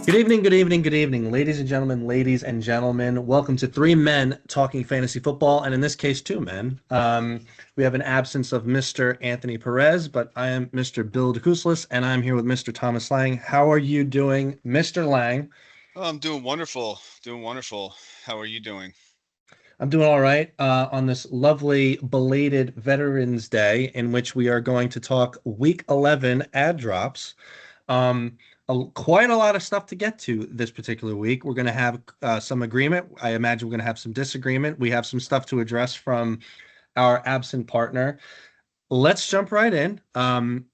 Good evening, good evening, good evening, ladies and gentlemen. Welcome to three men talking fantasy football, and in this case, two men. We have an absence of Mr. Anthony Perez, but I am Mr. Bill DeCouslis, and I'm here with Mr. Thomas Lang. How are you doing, Mr. Lang? Oh, I'm doing wonderful. Doing wonderful. How are you doing? I'm doing all right on this lovely belated Veterans Day, in which we are going to talk Week 11 ad drops. Um, Quite a lot of stuff to get to this particular week. We're going to have some agreement. I imagine we're going to have some disagreement. We have some stuff to address from our absent partner. Let's jump right in.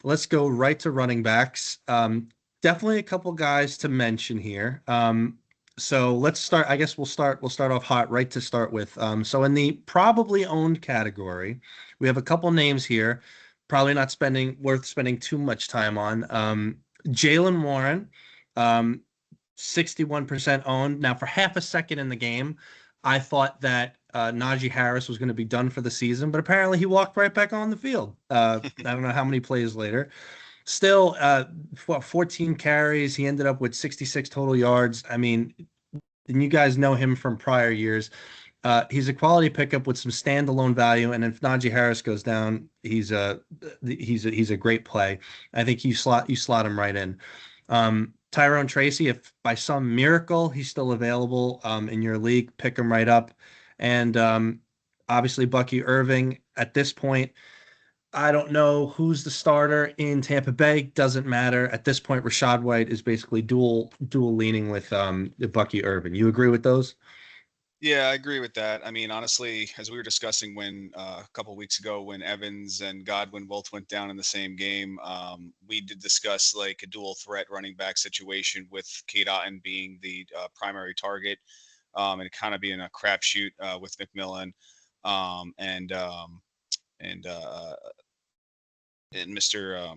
Let's go right to running backs. Definitely a couple guys to mention here. So let's start. I guess we'll start off hot right to start with. So in the probably owned category, we have a couple names here. Probably not spending worth spending too much time on. Jalen Warren, 61% owned. Now, for half a second in the game, I thought that Najee Harris was going to be done for the season, but apparently he walked right back on the field. I don't know how many plays later. Still, 14 carries. He ended up with 66 total yards. I mean, and you guys know him from prior years. He's a quality pickup with some standalone value, and if Najee Harris goes down, he's a great play. I think you slot him right in. Tyrone Tracy, if by some miracle he's still available in your league, pick him right up. And obviously Bucky Irving at this point. I don't know who's the starter in Tampa Bay. Doesn't matter at this point. Rashad White is basically dual leaning with Bucky Irving. You agree with those? Yeah, I agree with that. I mean, honestly, as we were discussing when a couple weeks ago, when Evans and Godwin both went down in the same game, we did discuss like a dual threat running back situation with Kate Otten being the primary target, and kind of being a crapshoot with McMillan, um, and um, and uh, and Mr.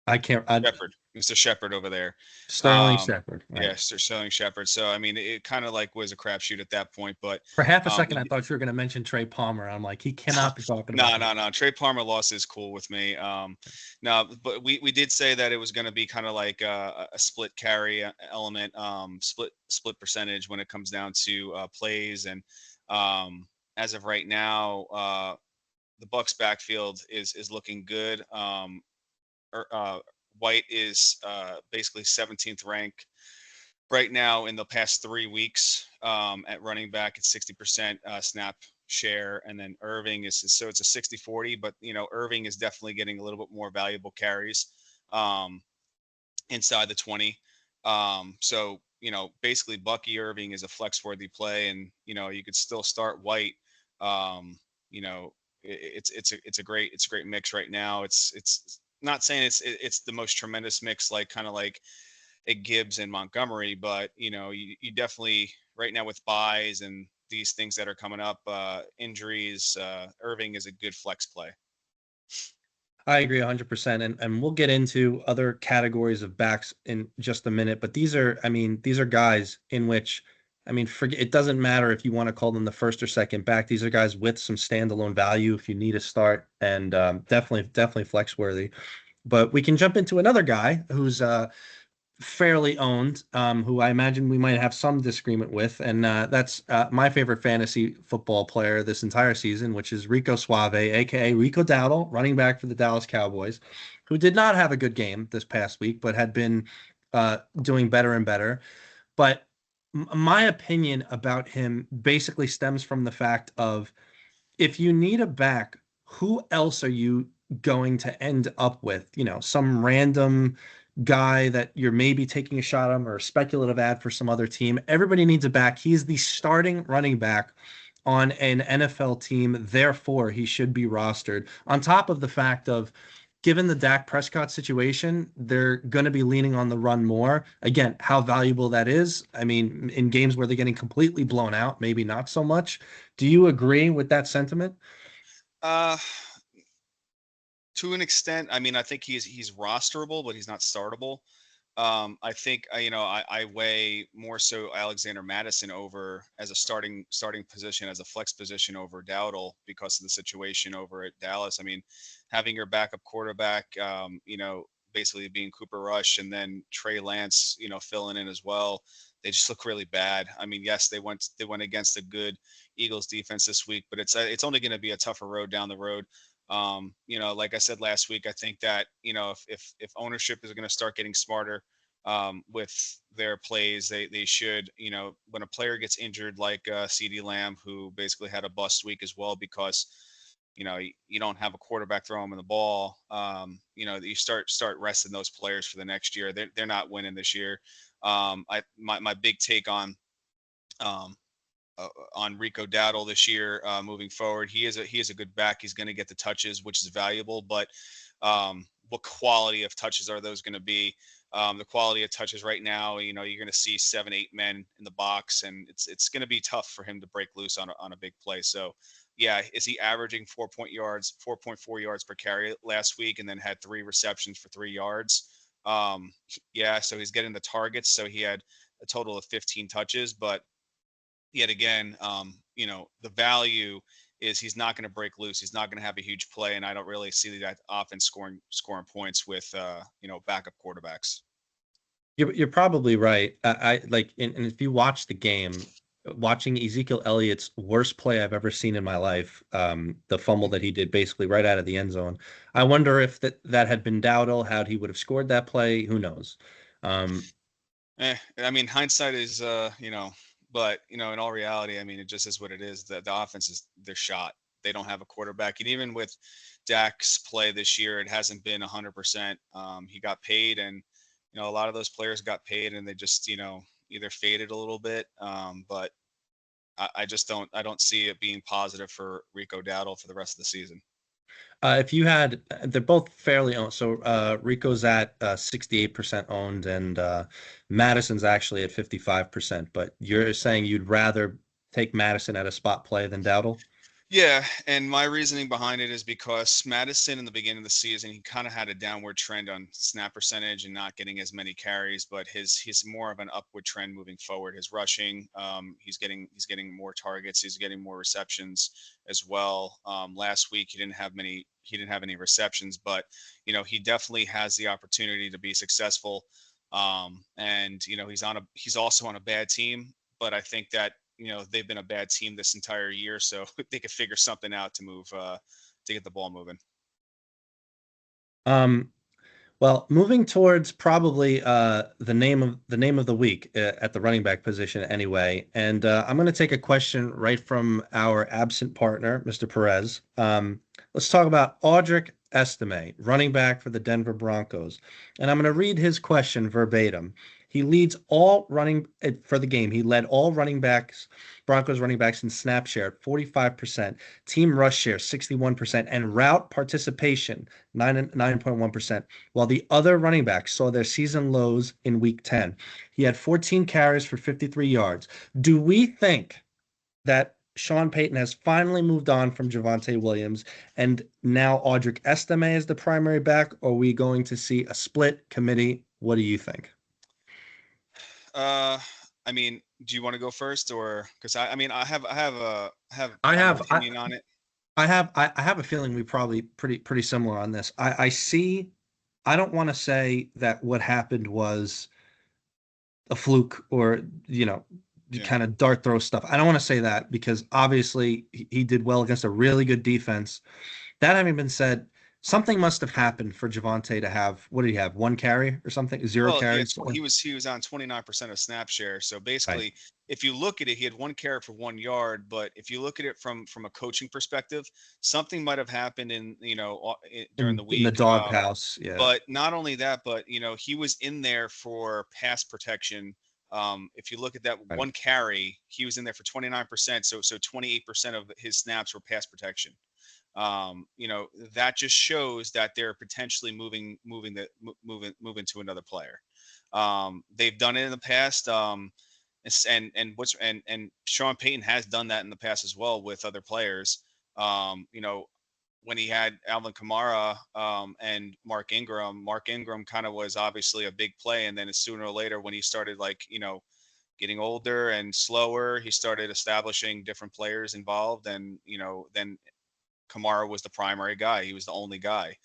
I can't. Shepard, Mr. Shepard over there. Sterling Um, Shepard, right? yeah, Sterling Shepard. So I mean, it kind of like was a crapshoot at that point. But For half a second, we I thought you were going to mention Trey Palmer. I'm like, he cannot be talking about no, him. no, no. Trey Palmer loss is cool with me. No, but we did say that it was going to be kind of like a split carry element, split percentage when it comes down to plays. And as of right now, the Bucks backfield is looking good. White is basically 17th rank right now in the past 3 weeks at running back at 60% snap share. And then Irving so it's a 60-40, but Irving is definitely getting a little bit more valuable carries um, inside the 20. So basically Bucky Irving is a flex worthy play, and you could still start White. um, you know it's a great mix right now. It's not saying it's the most tremendous mix, like kind of like a Gibbs and Montgomery, but you definitely right now with buys and these things that are coming up, injuries, Irving is a good flex play. I agree 100%. And we'll get into other categories of backs in just a minute. But these are guys in which, forget it doesn't matter if you want to call them the first or second back. These are guys with some standalone value if you need a start, and definitely flex worthy. But we can jump into another guy who's fairly owned, who I imagine we might have some disagreement with, and that's my favorite fantasy football player this entire season, which is Rico Suave, aka Rico Dowdle, running back for the Dallas Cowboys, who did not have a good game this past week, but had been doing better and better. But my opinion about him basically stems from the fact of if you need a back, who else are you going to end up with? Some random guy that you're maybe taking a shot on or a speculative ad for some other team. Everybody needs a back. He's the starting running back on an NFL team. Therefore, he should be rostered. On top of the fact of, given the Dak Prescott situation, they're going to be leaning on the run more. Again, how valuable that is. I mean, in games where they're getting completely blown out, maybe not so much. Do you agree with that sentiment? Uh, to an extent, I mean, I think he's rosterable, but he's not startable. I think I weigh more so Alexander Madison over as a starting position, as a flex position over Dowdle because of the situation over at Dallas. I mean, having your backup quarterback, basically being Cooper Rush and then Trey Lance, filling in as well. They just look really bad. I mean, yes, they went against a good Eagles defense this week, but it's only going to be a tougher road down the road. Like I said last week, I think that if ownership is going to start getting smarter with their plays, they should, when a player gets injured like CD Lamb, who basically had a bust week as well because you don't have a quarterback throwing him the ball. You start resting those players for the next year. They're not winning this year. My big take um, on Rico Dowdle this year moving forward. He is a good back. He's going to get the touches, which is valuable. But what quality of touches are those going to be? The quality of touches right now, you're going to see 7, 8 men in the box, and it's going to be tough for him to break loose on a big play. So, yeah, is he averaging 4.4 yards per carry last week, and then had 3 receptions for 3 yards? Yeah, so he's getting the targets. So he had a total of 15 touches, but yet again, the value is he's not going to break loose. He's not going to have a huge play, and I don't really see that offense scoring points with backup quarterbacks. You're probably right. I like, and if you watch the game, watching Ezekiel Elliott's worst play I've ever seen in my life, the fumble that he did basically right out of the end zone. I wonder if that had been Dowdle, how he would have scored that play. Who knows? Um, I mean, hindsight is, but in all reality, I mean, it just is what it is. The offense is they're shot. They don't have a quarterback, and even with Dak's play this year, it hasn't been 100%. He got paid, and a lot of those players got paid, and they just either faded a little bit. But I just don't see it being positive for Rico Dowdle for the rest of the season. if you had, they're both fairly owned. So Rico's at 68% owned, and Madison's actually at 55%. But you're saying you'd rather take Madison at a spot play than Dowdle? Yeah, and my reasoning behind it is because Madison in the beginning of the season, he kind of had a downward trend on snap percentage and not getting as many carries, but he's more of an upward trend moving forward. His rushing, he's getting more targets, he's getting more receptions as well. Last week he didn't have any receptions, but he definitely has the opportunity to be successful. And he's also on a bad team, but I think that they've been a bad team this entire year, so they could figure something out to move to get the ball moving. Um, Well, moving towards probably the name of the week at the running back position anyway, and I'm going to take a question right from our absent partner, Mr. Perez. Let's talk about Audric Estime, running back for the Denver Broncos, and I'm going to read his question verbatim. He leads all running for the game. He led all running backs, Broncos running backs in snap share at 45%, team rush share 61%, and route participation 9.1%, while the other running backs saw their season lows in week 10. He had 14 carries for 53 yards. Do we think that Sean Payton has finally moved on from Javonte Williams and now Audric Estime is the primary back? Or are we going to see a split committee? What do you think? Uh, I mean, do you want to go first, or because I mean, I I have an have I, opinion on it. I have a feeling we probably pretty similar on this. I see. I don't want to say that what happened was a fluke or Yeah. kind of dart throw stuff. I don't want to say that because obviously he did well against a really good defense. That having been said, something must have happened for Javante to have, what did he have? One carry or something? Zero Well, carries? Something? he was on 29% of snap share. So Right. basically, if you look at it, he had 1 carry for 1 yard. But if you look at it from a coaching perspective, something might have happened during the In the week. doghouse. Yeah. But not only that, but he was in there for pass protection. If you look at that Right. 1 carry, he was in there for 29%. So 28% of his snaps were pass protection. That just shows that they're potentially moving to another player. They've done it in the past. And Sean Payton has done that in the past as well with other players. when he had Alvin Kamara and Mark Ingram. Mark Ingram kind of was obviously a big play, and then sooner or later, when he started getting older and slower, he started establishing different players involved, and then Kamara was the primary guy. He was the only guy.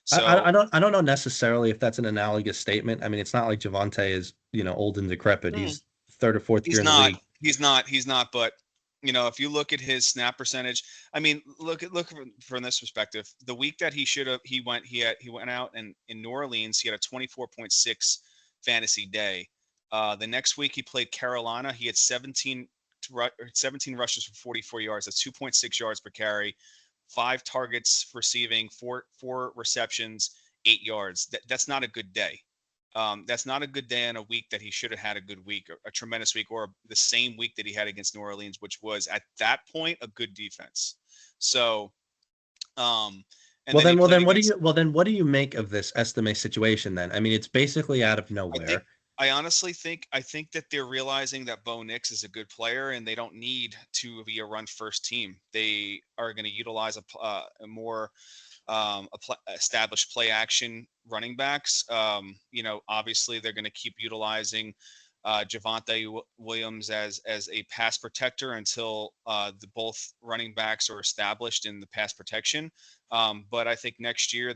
So I don't know necessarily if that's an analogous statement. I mean, it's not like Javante is, old and decrepit. hmm, He's third or fourth year he's in the not. league. He's not. But if you look at his snap percentage, I mean, look from this perspective. The week that he went out, and in New Orleans, he had a 24.6 fantasy day. The next week he played Carolina. He had 17 rushes for 44 yards. That's 2.6 yards per carry. 5 targets receiving, four receptions, 8 yards. That's not a good day. That's not a good day in a week that he should have had a good week, or a tremendous week, or the same week that he had against New Orleans, which was at that point a good defense. So, and then he played against. What do you make of this estimate situation then? I mean, it's basically out of I think nowhere. I honestly think that they're realizing that Bo Nix is a good player, and they don't need to be a run first team. They are going to utilize a more established play action running backs. Obviously they're going to keep utilizing Javonte Williams as a pass protector until the both running backs are established in the pass protection. But I think next year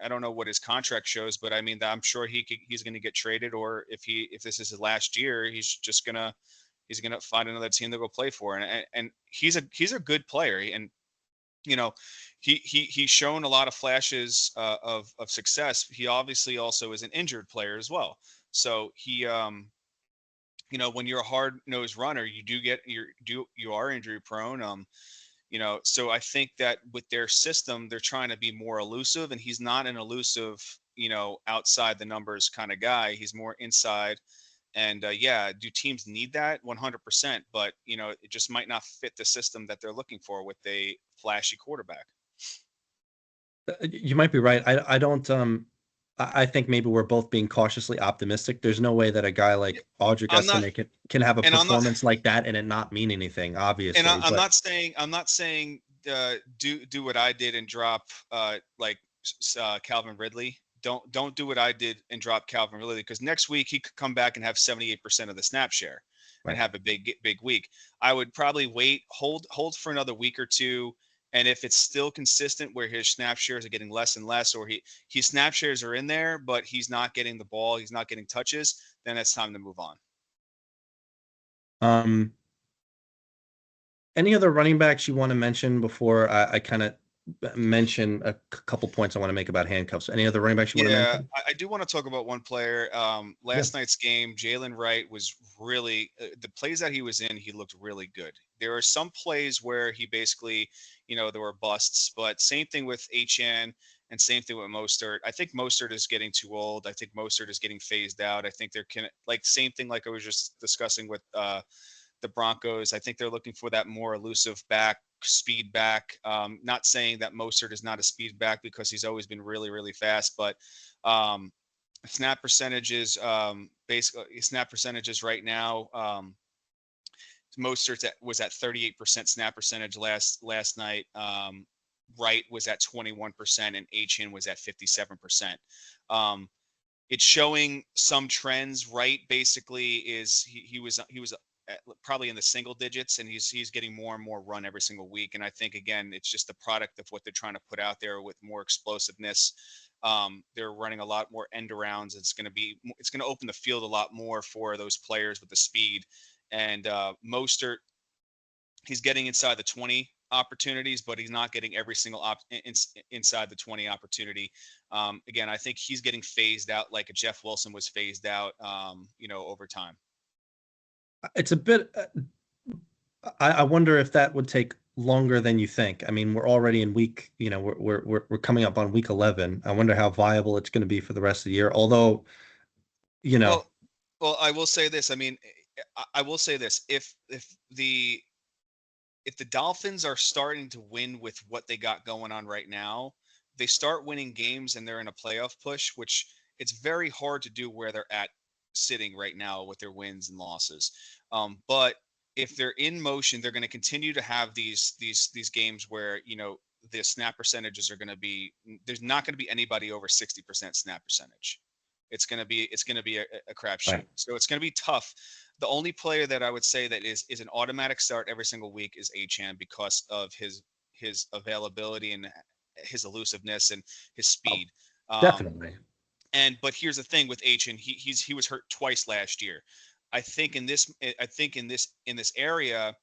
I don't know what his contract shows, but I mean I'm sure he's going to get traded, or if this is his last year, he's gonna find another team to go play for, and he's a good player, and you know, he's shown a lot of flashes of success. He obviously also is an injured player as well. So when you're a hard nosed runner, you are injury prone. So I think that with their system, they're trying to be more elusive, and he's not an elusive, outside the numbers kind of guy. He's more inside. And yeah, do teams need that? 100%. But it just might not fit the system that they're looking for with a flashy quarterback. You might be right. I don't. I think maybe we're both being cautiously optimistic. There's no way that a guy like Audric I'm not, Estime can have a and I'm not, performance like that and it not mean anything, and obviously. I'm But not saying do what I did and drop Calvin Ridley. Don't do what I did and drop Calvin Ridley, because next week he could come back and have 78% of the snap share and right. have a big week. I would probably hold for another week or two, and if it's still consistent where his snap shares are getting less and less, or his snap shares are in there but he's not getting the ball, he's not getting touches, then it's time to move on. Um, any other running backs you want to mention before I kind of mention a couple points I want to make about handcuffs? Any other running backs you want to Yeah, mention? I do want to talk about one player. Yeah. Last night's game, Jalen Wright was really the plays that he was in. He looked really good. There are some plays where he basically, there were busts, but same thing with HN and same thing with Mostert. I think Mostert is getting too old. I think Mostert is getting phased out. I think they're same thing like I was just discussing with the Broncos. I think they're looking for that more elusive back, speed back. Not saying that Mostert is not a speed back, because he's always been really, really fast, but um, snap percentages, basically snap percentages right now. Mostert was at 38% snap percentage last night. Wright was at 21%, and Hn was at 57%. It's showing some trends. Wright basically he was probably in the single digits, and he's getting more and more run every single week. And I think again, it's just the product of what they're trying to put out there with more explosiveness. They're running a lot more end arounds. It's going to open the field a lot more for those players with the speed. And Mostert, he's getting inside the 20 opportunities, but he's not getting every single inside the 20 opportunity. Again, I think he's getting phased out like a Jeff Wilson was phased out, over time. It's a bit. I wonder if that would take longer than you think. I mean, we're already in week. We're coming up on week 11. I wonder how viable it's going to be for the rest of the year. Although, you know, Well, well, I will say this. I mean, I will say this. If the Dolphins are starting to win with what they got going on right now, they start winning games and they're in a playoff push, which it's very hard to do where they're at sitting right now with their wins and losses. But if they're in motion, they're going to continue to have these games where the snap percentages are going to be, there's not going to be anybody over 60% snap percentage. It's going to be a crapshoot. Right. So it's going to be tough. The only player that I would say that is an automatic start every single week is Achan because of his availability and his elusiveness and his Oh, speed. Um, definitely. but here's the thing with Achan, he was hurt twice last year. I think in this area,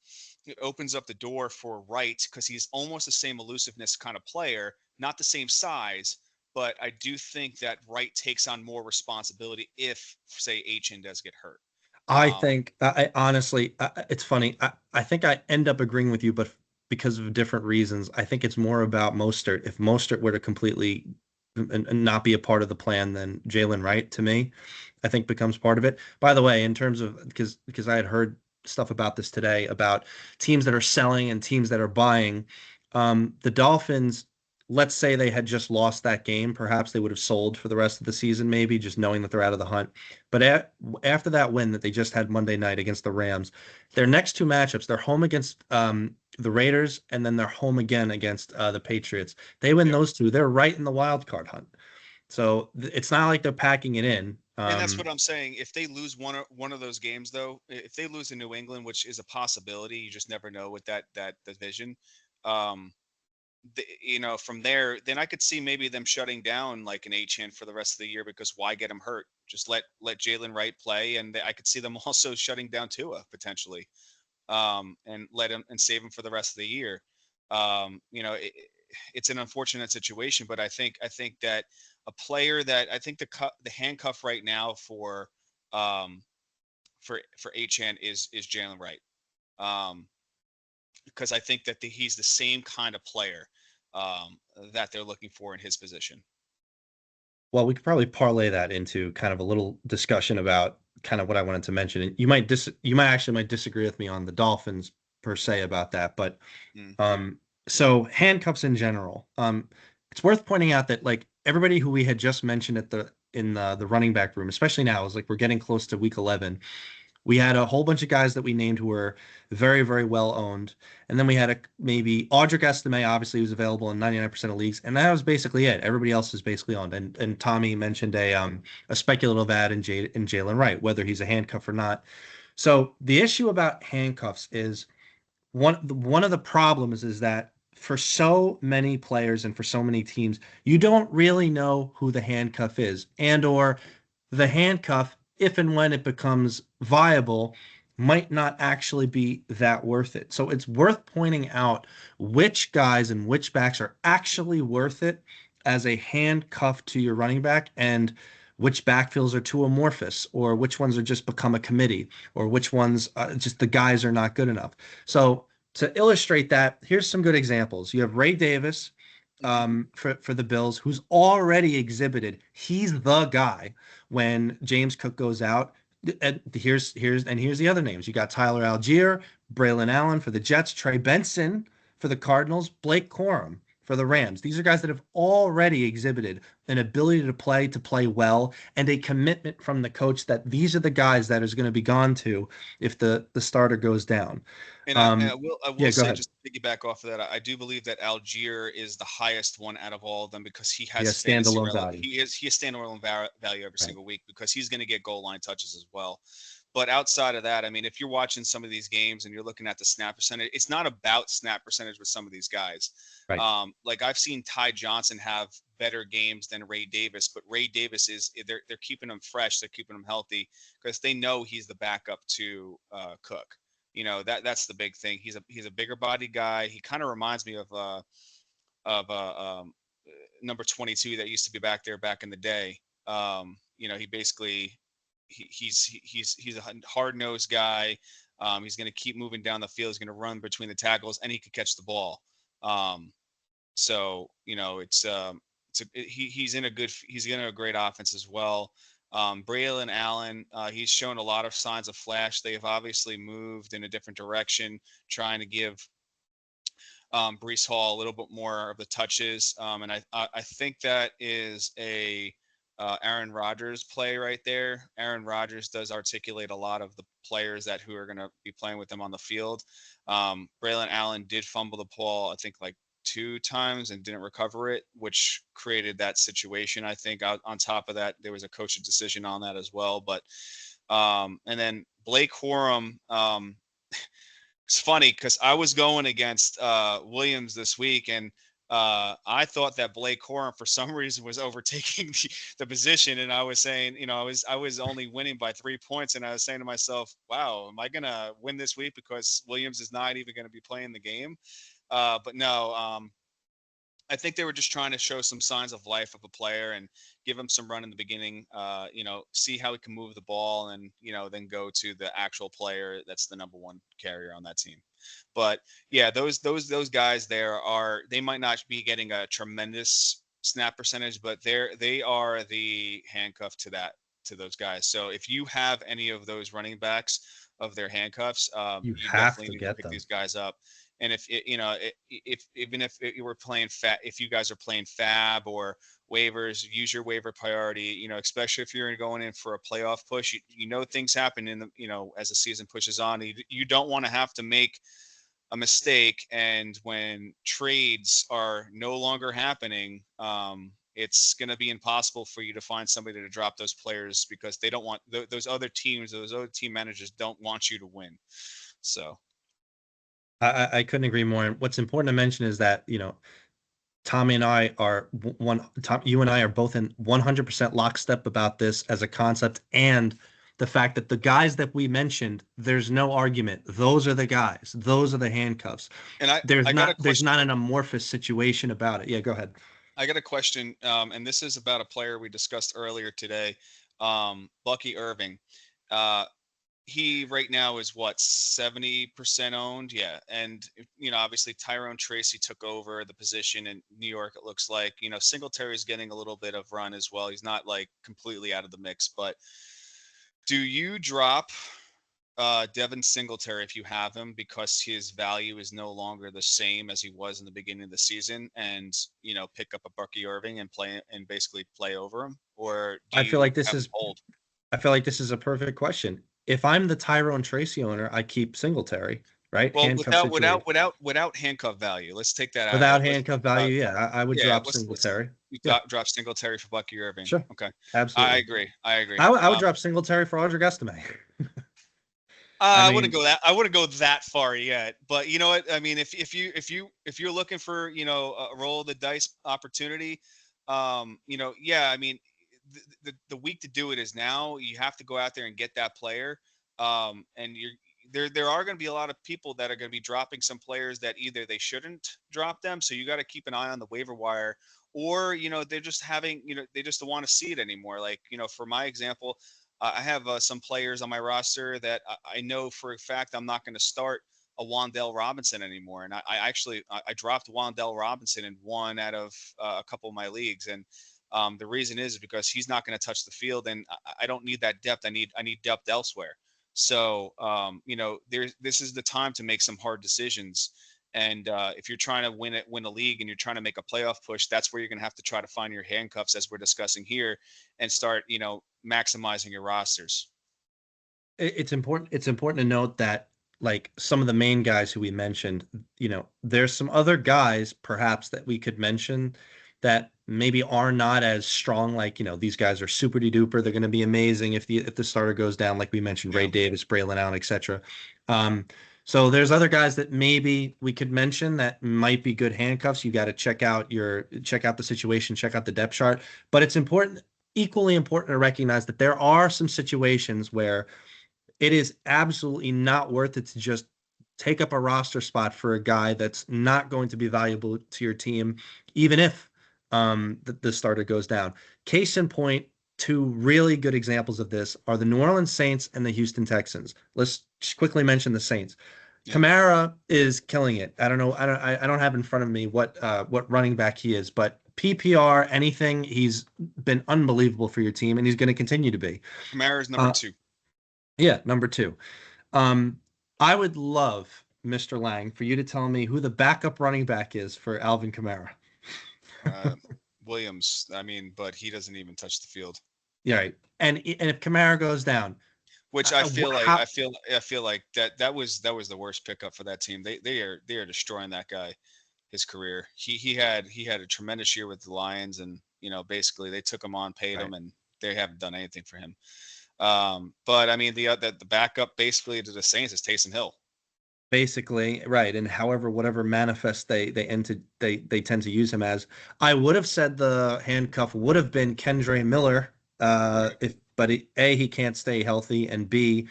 it opens up the door for Wright because he's almost the same elusiveness kind of player, not the same size, but I do think that Wright takes on more responsibility if, say, Achan does get hurt. I Um, think I honestly, it's funny. I think I end up agreeing with you, but because of different reasons. I think it's more about Mostert. If Mostert were to completely and not be a part of the plan, then Jalen Wright to me, I think becomes part of it. By the way, in terms of because I had heard stuff about this today about teams that are selling and teams that are buying. The Dolphins, let's say they had just lost that game, perhaps they would have sold for the rest of the season, maybe just knowing that they're out of the hunt. But after that win that they just had Monday night against the Rams, their next two matchups, they're home against the Raiders and then they're home again against the Patriots. They win yeah, those two, they're right in the wild card hunt. So it's not like they're packing it in. and that's what I'm saying. If they lose one of those games, though, if they lose in New England, which is a possibility, you just never know with that division. Um, from there, then I could see maybe them shutting down like an Achan for the rest of the year because why get him hurt? Just let Jalen Wright play, and I could see them also shutting down Tua potentially, and let him and save him for the rest of the year. It's an unfortunate situation, but I think that a player that I think the handcuff right now um, for Achan is Jalen Wright. Um, because I think that he's the same kind of player um, that they're looking for in his position. Well, we could probably parlay that into kind of a little discussion about kind of what I wanted to mention. And you might actually might disagree with me on the Dolphins per se about that, but Mm, so handcuffs in general. It's worth pointing out that like everybody who we had just mentioned at the running back room, especially now, is like we're getting close to week 11. We had a whole bunch of guys that we named who were very, very well owned. And then we had maybe Audric Estime, obviously, was available in 99% of leagues. And that was basically it. Everybody else is basically owned. And Tommy mentioned a speculative ad in Jalen Wright, whether he's a handcuff or not. So the issue about handcuffs is one of the problems is that for so many players and for so many teams, you don't really know who the handcuff is, and or the handcuff, if and when it becomes viable, might not actually be that worth it. So it's worth pointing out which guys and which backs are actually worth it as a handcuff to your running back and which backfields are too amorphous or which ones are just become a committee or which ones just the guys are not good enough. So to illustrate that, here's some good examples. You have Ray Davis hmm for the Bills, who's already exhibited he's the guy when James Cook goes out. And here's the other names. You got Tyler Algier, Braylon Allen for the Jets, Trey Benson for the Cardinals, Blake Corum for the Yep. Rams. These are guys that have already exhibited an ability to play well, and a commitment from the coach that these are the guys that is going to be gone to if the starter goes down. And Um, I yeah, will go say, ahead. just to piggyback off of that, I do believe that Algier is the highest one out of all of them because he Yeah, has fantasy standalone relevant. value. He has standalone value every Right. single week because he's going to get goal line touches as well. But outside of that, I mean, if you're watching some of these games and you're looking at the snap percentage, it's not about snap percentage with some of these guys. Right. Like I've seen Ty Johnson have better games than Ray Davis, but Ray Davis is they're keeping him fresh, they're keeping him healthy because they know he's the backup to Cook. That's the big thing. He's a bigger body guy. He kind of reminds me of number 22 that used to be back there back in the day. He basically he's a hard nosed guy. He's going to keep moving down the field. He's going to run between the tackles, and he could catch the ball. So he's in a great offense as well. Braylon Allen, he's shown a lot of signs of flash. They have obviously moved in a different direction, trying to give Brees Hall a little bit more of the touches. And I think that is a Aaron Rodgers play right there. Aaron Rodgers does articulate a lot of the players who are going to be playing with him on the field. Braylon Allen did fumble the ball, I think, like two times and didn't recover it, which created that situation. I think on top of that, there was a coach's decision on that as well. But and then Blake Corum, it's funny because I was going against Williams this week, and I thought that Blake Corum for some reason was overtaking the position, and I was saying, I was only winning by 3 points, and I was saying to myself, "Wow, am I gonna win this week because Williams is not even going to be playing the game?" But no, I think they were just trying to show some signs of life of a player and give him some run in the beginning. See how he can move the ball, and then go to the actual player that's the number one carrier on that team. But yeah, those guys they might not be getting a tremendous snap percentage, but they are the handcuff to those guys. So if you have any of those running backs of their handcuffs, You you have definitely to need to get pick them. these guys up. And if even if you were playing if you guys are playing fab or waivers, use your waiver priority. Especially if you're going in for a playoff push. Things happen in as the season pushes on. You don't want to have to make a mistake, and when trades are no longer happening, it's going to be impossible for you to find somebody to drop those players because they don't want those other teams, those other team managers don't want you to win. So I couldn't agree more. And what's important to mention is that, Tommy and I are Tom, you and I are both in 100% lockstep about this as a concept, and the fact that the guys that we mentioned, there's no argument. Those are the guys. Those are the handcuffs. and There's I got a not there's question not for an amorphous situation about it. Yeah, go ahead. I got a question, and this is about a player we discussed earlier today, Bucky Irving. Uh, he right now is what, 70% owned, yeah. And obviously Tyrone Tracy took over the position in New York. It looks like Singletary is getting a little bit of run as well. He's not like completely out of the mix, but do you drop Devin Singletary if you have him because his value is no longer the same as he was in the beginning of the season, and pick up a Bucky Irving and basically play over him, or do I feel you like this have him is hold? I feel like this is a perfect question. If I'm the Tyrone Tracy owner, I keep Singletary, right? Well, Handcuff without situation. without without handcuff value. Let's take that out of Without it. Let's handcuff uh, value, yeah, I would yeah, drop let's Singletary. you Yeah, drop Singletary for Bucky Irving. sure. Okay, I Absolutely. agree. I agree. I would drop Singletary for Audric Estime. I I wouldn't mean, go that. I wouldn't go that far yet. But you know what? I mean, if you're looking for a roll of the dice opportunity, yeah. I mean, the week to do it is now. You have to go out there and get that player. And there are going to be a lot of people that are going to be dropping some players that either they shouldn't drop them. So you got to keep an eye on the waiver wire, or they're just having they just don't want to see it anymore. Like for my example. I have some players on my roster that I know for a fact I'm not going to start a Wandell Robinson anymore, and I actually I dropped Wandell Robinson in one out of a couple of my leagues, and the reason is because he's not going to touch the field, and I don't need that depth. I need depth elsewhere. So this is the time to make some hard decisions. And if you're trying to win a league, and you're trying to make a playoff push, that's where you're going to have to try to find your handcuffs, as we're discussing here, and start maximizing your rosters. it's important. It's important to note that, like, some of the main guys who we mentioned, there's some other guys perhaps that we could mention that maybe are not as strong. Like, these guys are super duper. They're going to be amazing if the starter goes down, like we mentioned, Ray Yeah. Davis, Braylon Allen, etc. So there's other guys that maybe we could mention that might be good handcuffs. You got to check out the situation, check out the depth chart. But it's important, equally important to recognize that there are some situations where it is absolutely not worth it to just take up a roster spot for a guy that's not going to be valuable to your team, even if the starter goes down. Case in point, two really good examples of this are the New Orleans Saints and the Houston Texans. Let's just quickly mention the Saints. Yeah. Kamara is killing it. I don't know. I don't have in front of me what running back he is, but PPR anything, he's been unbelievable for your team, and he's going to continue to be. Kamara is number Uh, two. yeah, number two. Um, I would love, Mr. Lang, for you to tell me who the backup running back is for Alvin Kamara. Uh, Williams. I mean, but he doesn't even touch the field. Yeah, right. And if Kamara goes down, Which I feel like how I feel like that was the worst pickup for that team. They are destroying that guy. his career. He had a tremendous year with the Lions, and basically they took him on, paid Right. him, and they haven't done anything for him. But I mean, the backup basically to the Saints is Taysom Hill. Basically, right. And however, whatever manifest they tend to use him as. I would have said the handcuff would have been Kendre Miller, Right. if but he can't stay healthy, and B,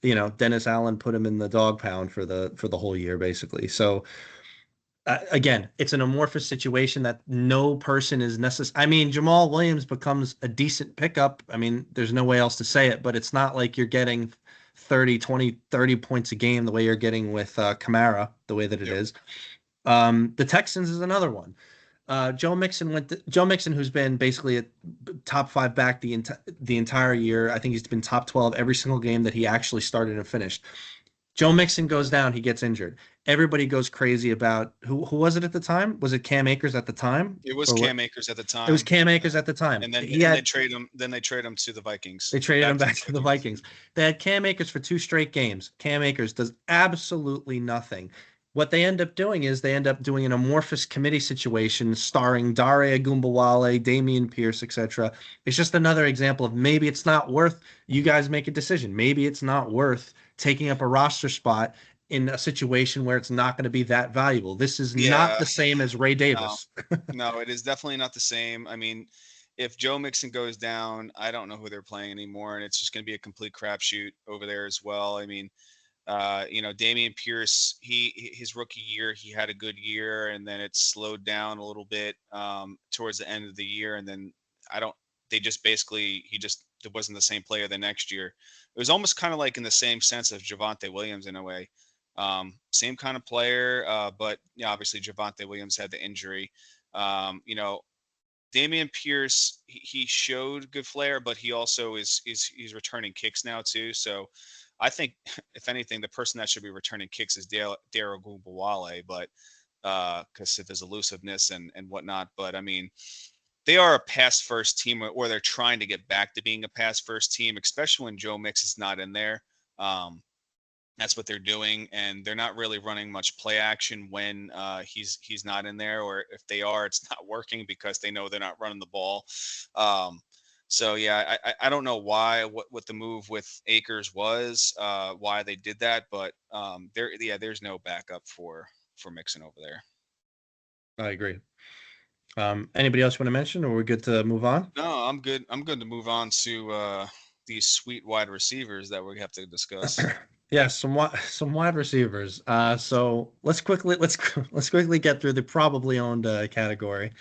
Dennis Allen put him in the dog pound for the whole year, basically. So again, it's an amorphous situation that no person is necessary. I mean, Jamal Williams becomes a decent pickup. I mean, there's no way else to say it, but it's not like you're getting 30, 20, 30 points a game the way you're getting with Kamara, the way that it Yep. is. The Texans is another one. Joe Mixon, who's been basically a top five back the entire year. I think he's been top 12 every single game that he actually started and finished. Joe Mixon goes down, he gets injured. Everybody goes crazy about who was it at the time? Was it Cam Akers at the time? It was Or what? Cam Akers at the It was time, Cam Akers at the time. and then He they had trade him. Then they trade him to the Vikings, they traded him back to back the to the Vikings. Vikings. They had Cam Akers for two straight games. Cam Akers does absolutely nothing. What they end up doing is they end up doing an amorphous committee situation starring Dare Agumbawale, Damian Pierce, etc. It's just another example of maybe it's not worth you guys make a decision. Maybe it's not worth taking up a roster spot in a situation where it's not going to be that valuable. This is not Yeah, the same as Ray no, Davis. no, it is definitely not the same. I mean, if Joe Mixon goes down, I don't know who they're playing anymore, and it's just going to be a complete crapshoot over there as well. I mean, Damian Pierce, his rookie year, he had a good year, and then it slowed down a little bit towards the end of the year, and then I don't. They just basically he just wasn't the same player the next year. It was almost kind of like in the same sense of Javonte Williams in a way. Same kind of player, but yeah, obviously Javonte Williams had the injury. Um, you know, Damian Pierce, he showed good flair, but he also is he's returning kicks now too. So I think if anything, the person that should be returning kicks is Daryl Gubawale, but because of his elusiveness and whatnot. But I mean, they are a pass first team, or they're trying to get back to being a pass first team, especially when Joe Mix is not in there. Um, that's what they're doing, and they're not really running much play action when he's not in there, or if they are, it's not working because they know they're not running the ball. Um, so yeah, I don't know what the move with Akers was, why they did that, but there's no backup for Mixon over there. I agree. Anybody else want to mention, or we're good to move on? No, I'm good. I'm good to move on to these sweet wide receivers that we have to discuss. Yeah, some wide receivers. So let's quickly get through the probably owned category.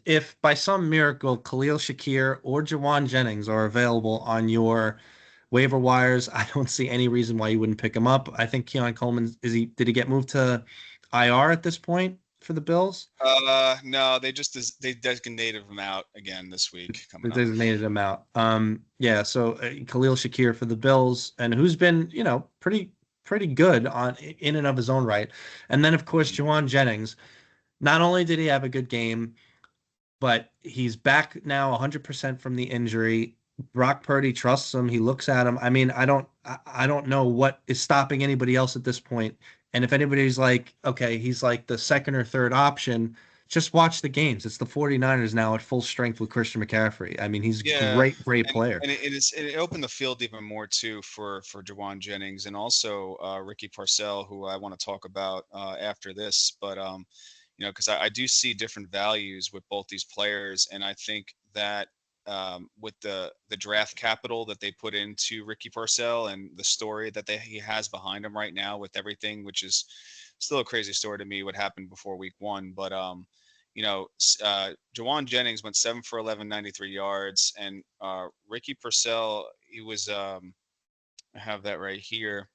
If by some miracle Khalil Shakir or Jawan Jennings are available on your waiver wires, I don't see any reason why you wouldn't pick him up. I think Keon Coleman did he get moved to IR at this point for the Bills? No, they designated him out again this week They coming up. designated him out. Yeah, so Khalil Shakir for the Bills, and who's been, pretty good in and of his own right. And then of course Juwan Jennings. Not only did he have a good game, but he's back now 100% from the injury. Brock Purdy trusts him. He looks at him. I mean, I don't know what is stopping anybody else at this point. And if anybody's like, okay, he's like the second or third option, just watch the games. It's the 49ers now at full strength with Christian McCaffrey. I mean, he's a Yeah, great player. and it opened the field even more too for Jawan Jennings, and also Ricky Parcell, who I want to talk about after this. But because I do see different values with both these players, and I think that with the draft capital that they put into Ricky Parcell and the story that he has behind him right now with everything, which is still a crazy story to me what happened before week one, but Jawan Jennings went 7 for 11, 93 yards, and Ricky Purcell, he was I have that right here.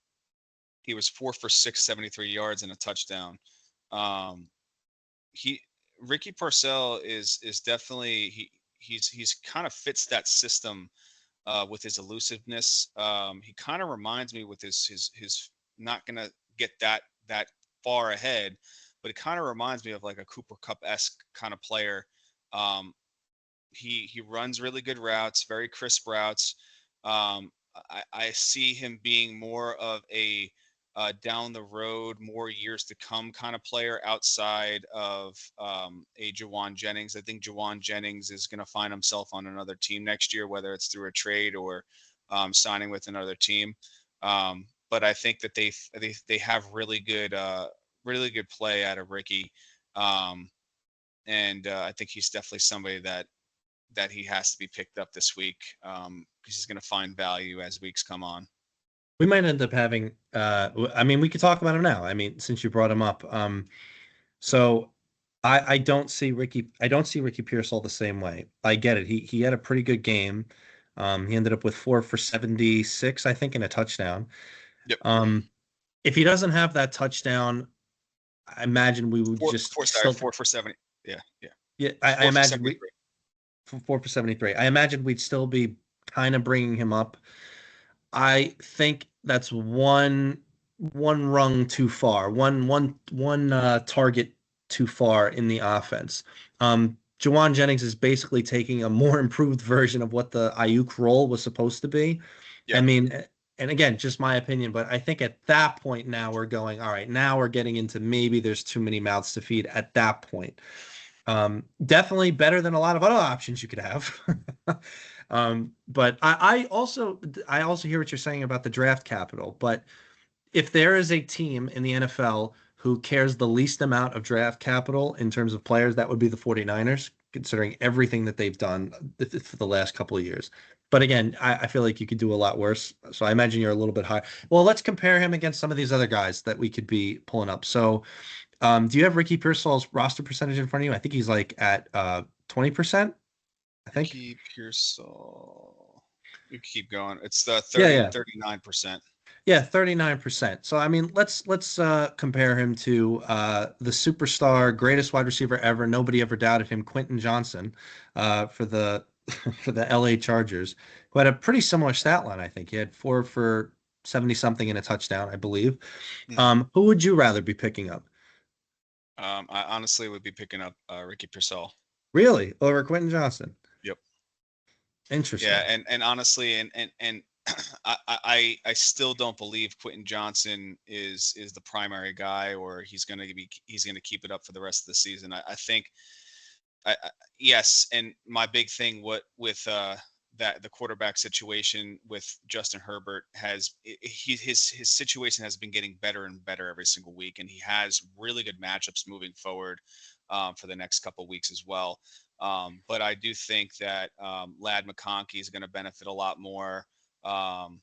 He was 4 for 6, 73 yards and a touchdown. Um, he Ricky Parcell is definitely he's kind of fits that system with his elusiveness. He kind of reminds me with his not gonna get that far ahead, but it kind of reminds me of like a Cooper Cup esque kind of player. Um, he runs really good routes, very crisp routes. I see him being more of a down the road, more years to come kind of player outside of a Jawan Jennings. I think Jawan Jennings is going to find himself on another team next year, whether it's through a trade or signing with another team. But I think that they have really good play out of Ricky, um, and I think he's definitely somebody that he has to be picked up this week because he's going to find value as weeks come on. We might end up having I mean, we could talk about him now. I mean, since you brought him up. So I don't see Ricky Pearsall the same way. I get it. He had a pretty good game. He ended up with 4 for 76, I think, and a touchdown. Yep. Um, if he doesn't have that touchdown, I imagine we would just Sorry, still, 4 for 70. Yeah, yeah. yeah, I Four for imagine we 73. 4 for 73. I imagine we'd still be kind of bringing him up. I think that's one rung too far, one target too far in the offense. Jawan Jennings is basically taking a more improved version of what the Ayuk role was supposed to be. I Yep. mean, and again, just my opinion, but I think at that point now we're going, all right, now we're getting into maybe there's too many mouths to feed at that point. Definitely better than a lot of other options you could have. But I also hear what you're saying about the draft capital. But if there is a team in the NFL who cares the least amount of draft capital in terms of players, that would be the 49ers, considering everything that they've done for the last couple of years. But again, I feel like you could do a lot worse. So I imagine you're a little bit higher. Well, let's compare him against some of these other guys that we could be pulling up. So do you have Ricky Pearsall's roster percentage in front of you? I think he's like at 20%, I think. Ricky Pearsall. You keep going. It's the Yeah, 30, yeah. 39%. Yeah, 39%. So I mean, let's compare him to the superstar, greatest wide receiver ever. Nobody ever doubted him, Quentin Johnson, for the for the LA Chargers, who had a pretty similar stat line, I think. He had 4 for 70 something and a touchdown, I believe. Hmm. Who would you rather be picking up? I honestly would be picking up Ricky Pearsall. Really? Over Quentin Johnson? Yep. Yeah, Interesting. and honestly, and I still don't believe Quentin Johnson is the primary guy, or he's gonna keep it up for the rest of the season. I think yes, and my big thing with that the quarterback situation with Justin Herbert his situation has been getting better and better every single week, and he has really good matchups moving forward for the next couple of weeks as well. But I do think that Lad McConkey is going to benefit a lot more. Um,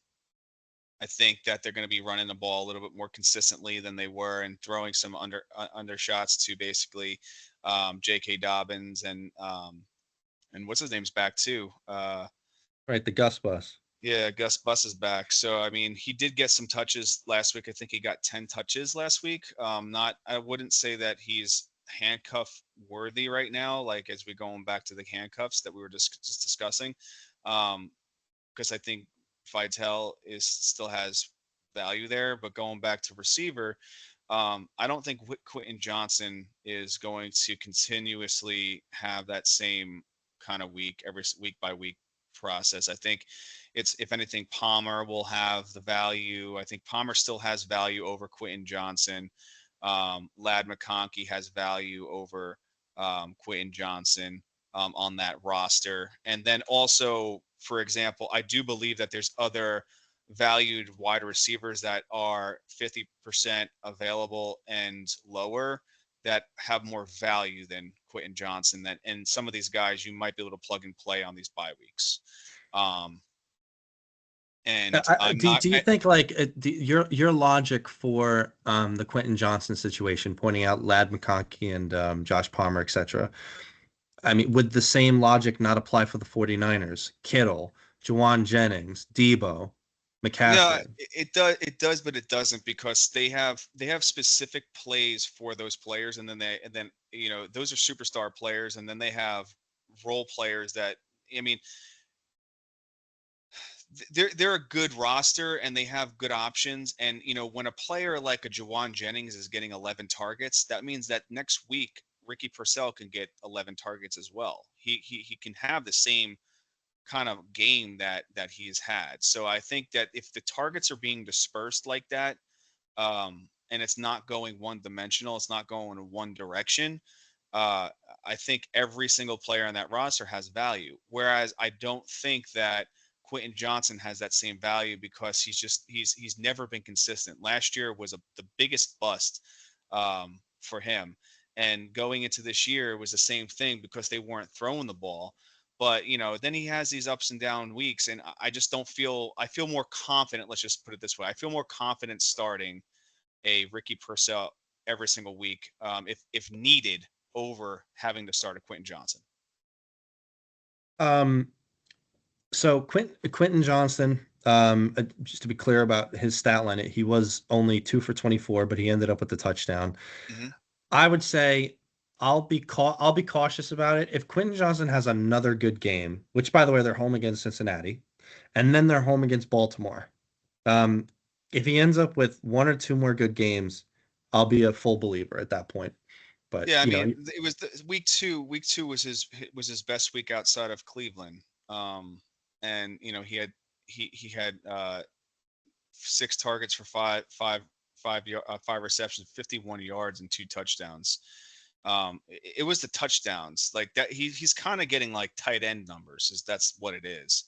I think that they're going to be running the ball a little bit more consistently than they were, and throwing some under shots to basically J.K. Dobbins and what's his name's back too. Right, the Gus Bus. Yeah, Gus Bus is back. So I mean, he did get some touches last week. I think he got 10 touches last week. Not, I wouldn't say that he's handcuff worthy right now. Like as we're going back to the handcuffs that we were just discussing, because I think Vitel is still has value there. But going back to receiver, I don't think Quentin Johnson is going to continuously have that same kind of week every week by week process. I think it's, if anything, Palmer will have the value. I think Palmer still has value over Quentin Johnson. Lad McConkey has value over Quentin Johnson on that roster. And then also, for example, I do believe that there's other valued wide receivers that are 50% available and lower that have more value than Quentin Johnson. That, and some of these guys you might be able to plug and play on these bye weeks. Um, and I'm not. Do you think like your logic for the Quentin Johnson situation, pointing out Lad McConkey and Josh Palmer, etc. I mean, would the same logic not apply for the 49ers? Kittle, Jawan Jennings, Debo, No, McCaffrey. it does. It does, but it doesn't, because they have specific plays for those players, and then those are superstar players, and then they have role players that, I mean, they're a good roster and they have good options. And when a player like a Jawan Jennings is getting 11 targets, that means that next week Ricky Purcell can get 11 targets as well. He can have the same kind of game that he's had. So I think that if the targets are being dispersed like that, and it's not going one dimensional. It's not going in one direction. Uh, I think every single player on that roster has value. Whereas I don't think that Quentin Johnson has that same value because he's never been consistent. Last year was the biggest bust for him, and going into this year was the same thing because they weren't throwing the ball. But then he has these ups and down weeks, and I just don't feel. I feel more confident. Let's just put it this way: I feel more confident starting a Ricky Purcell every single week, if needed, over having to start a Quentin Johnson. Um, so Quentin Johnston, just to be clear about his stat line, he was only 2 for 24, but he ended up with the touchdown. Mm-hmm. I would say I'll be cautious about it. If Quentin Johnson has another good game, which by the way they're home against Cincinnati, and then they're home against Baltimore. Um, if he ends up with one or two more good games, I'll be a full believer at that point. But Yeah, I mean, it was week two. Week two was his best week outside of Cleveland. And he had 6 targets for five receptions, 51 yards, and 2 touchdowns. It was the touchdowns like that. He's kind of getting like tight end numbers. That's what it is.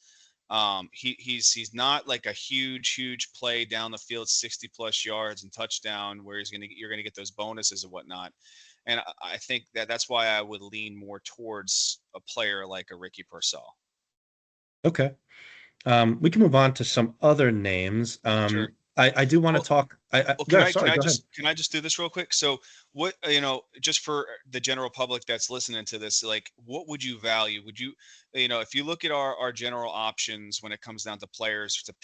He's not like a huge play down the field, 60 plus yards and touchdown where you're gonna get those bonuses and whatnot. And I think that's why I would lean more towards a player like a Ricky Purcell. okay. We can move on to some other names. Sure. I do want to Well, talk. Well, Yeah, sorry, go ahead. can I just do this real quick? So, what just for the general public that's listening to this, like, what would you value? Would you, if you look at our general options when it comes down to players to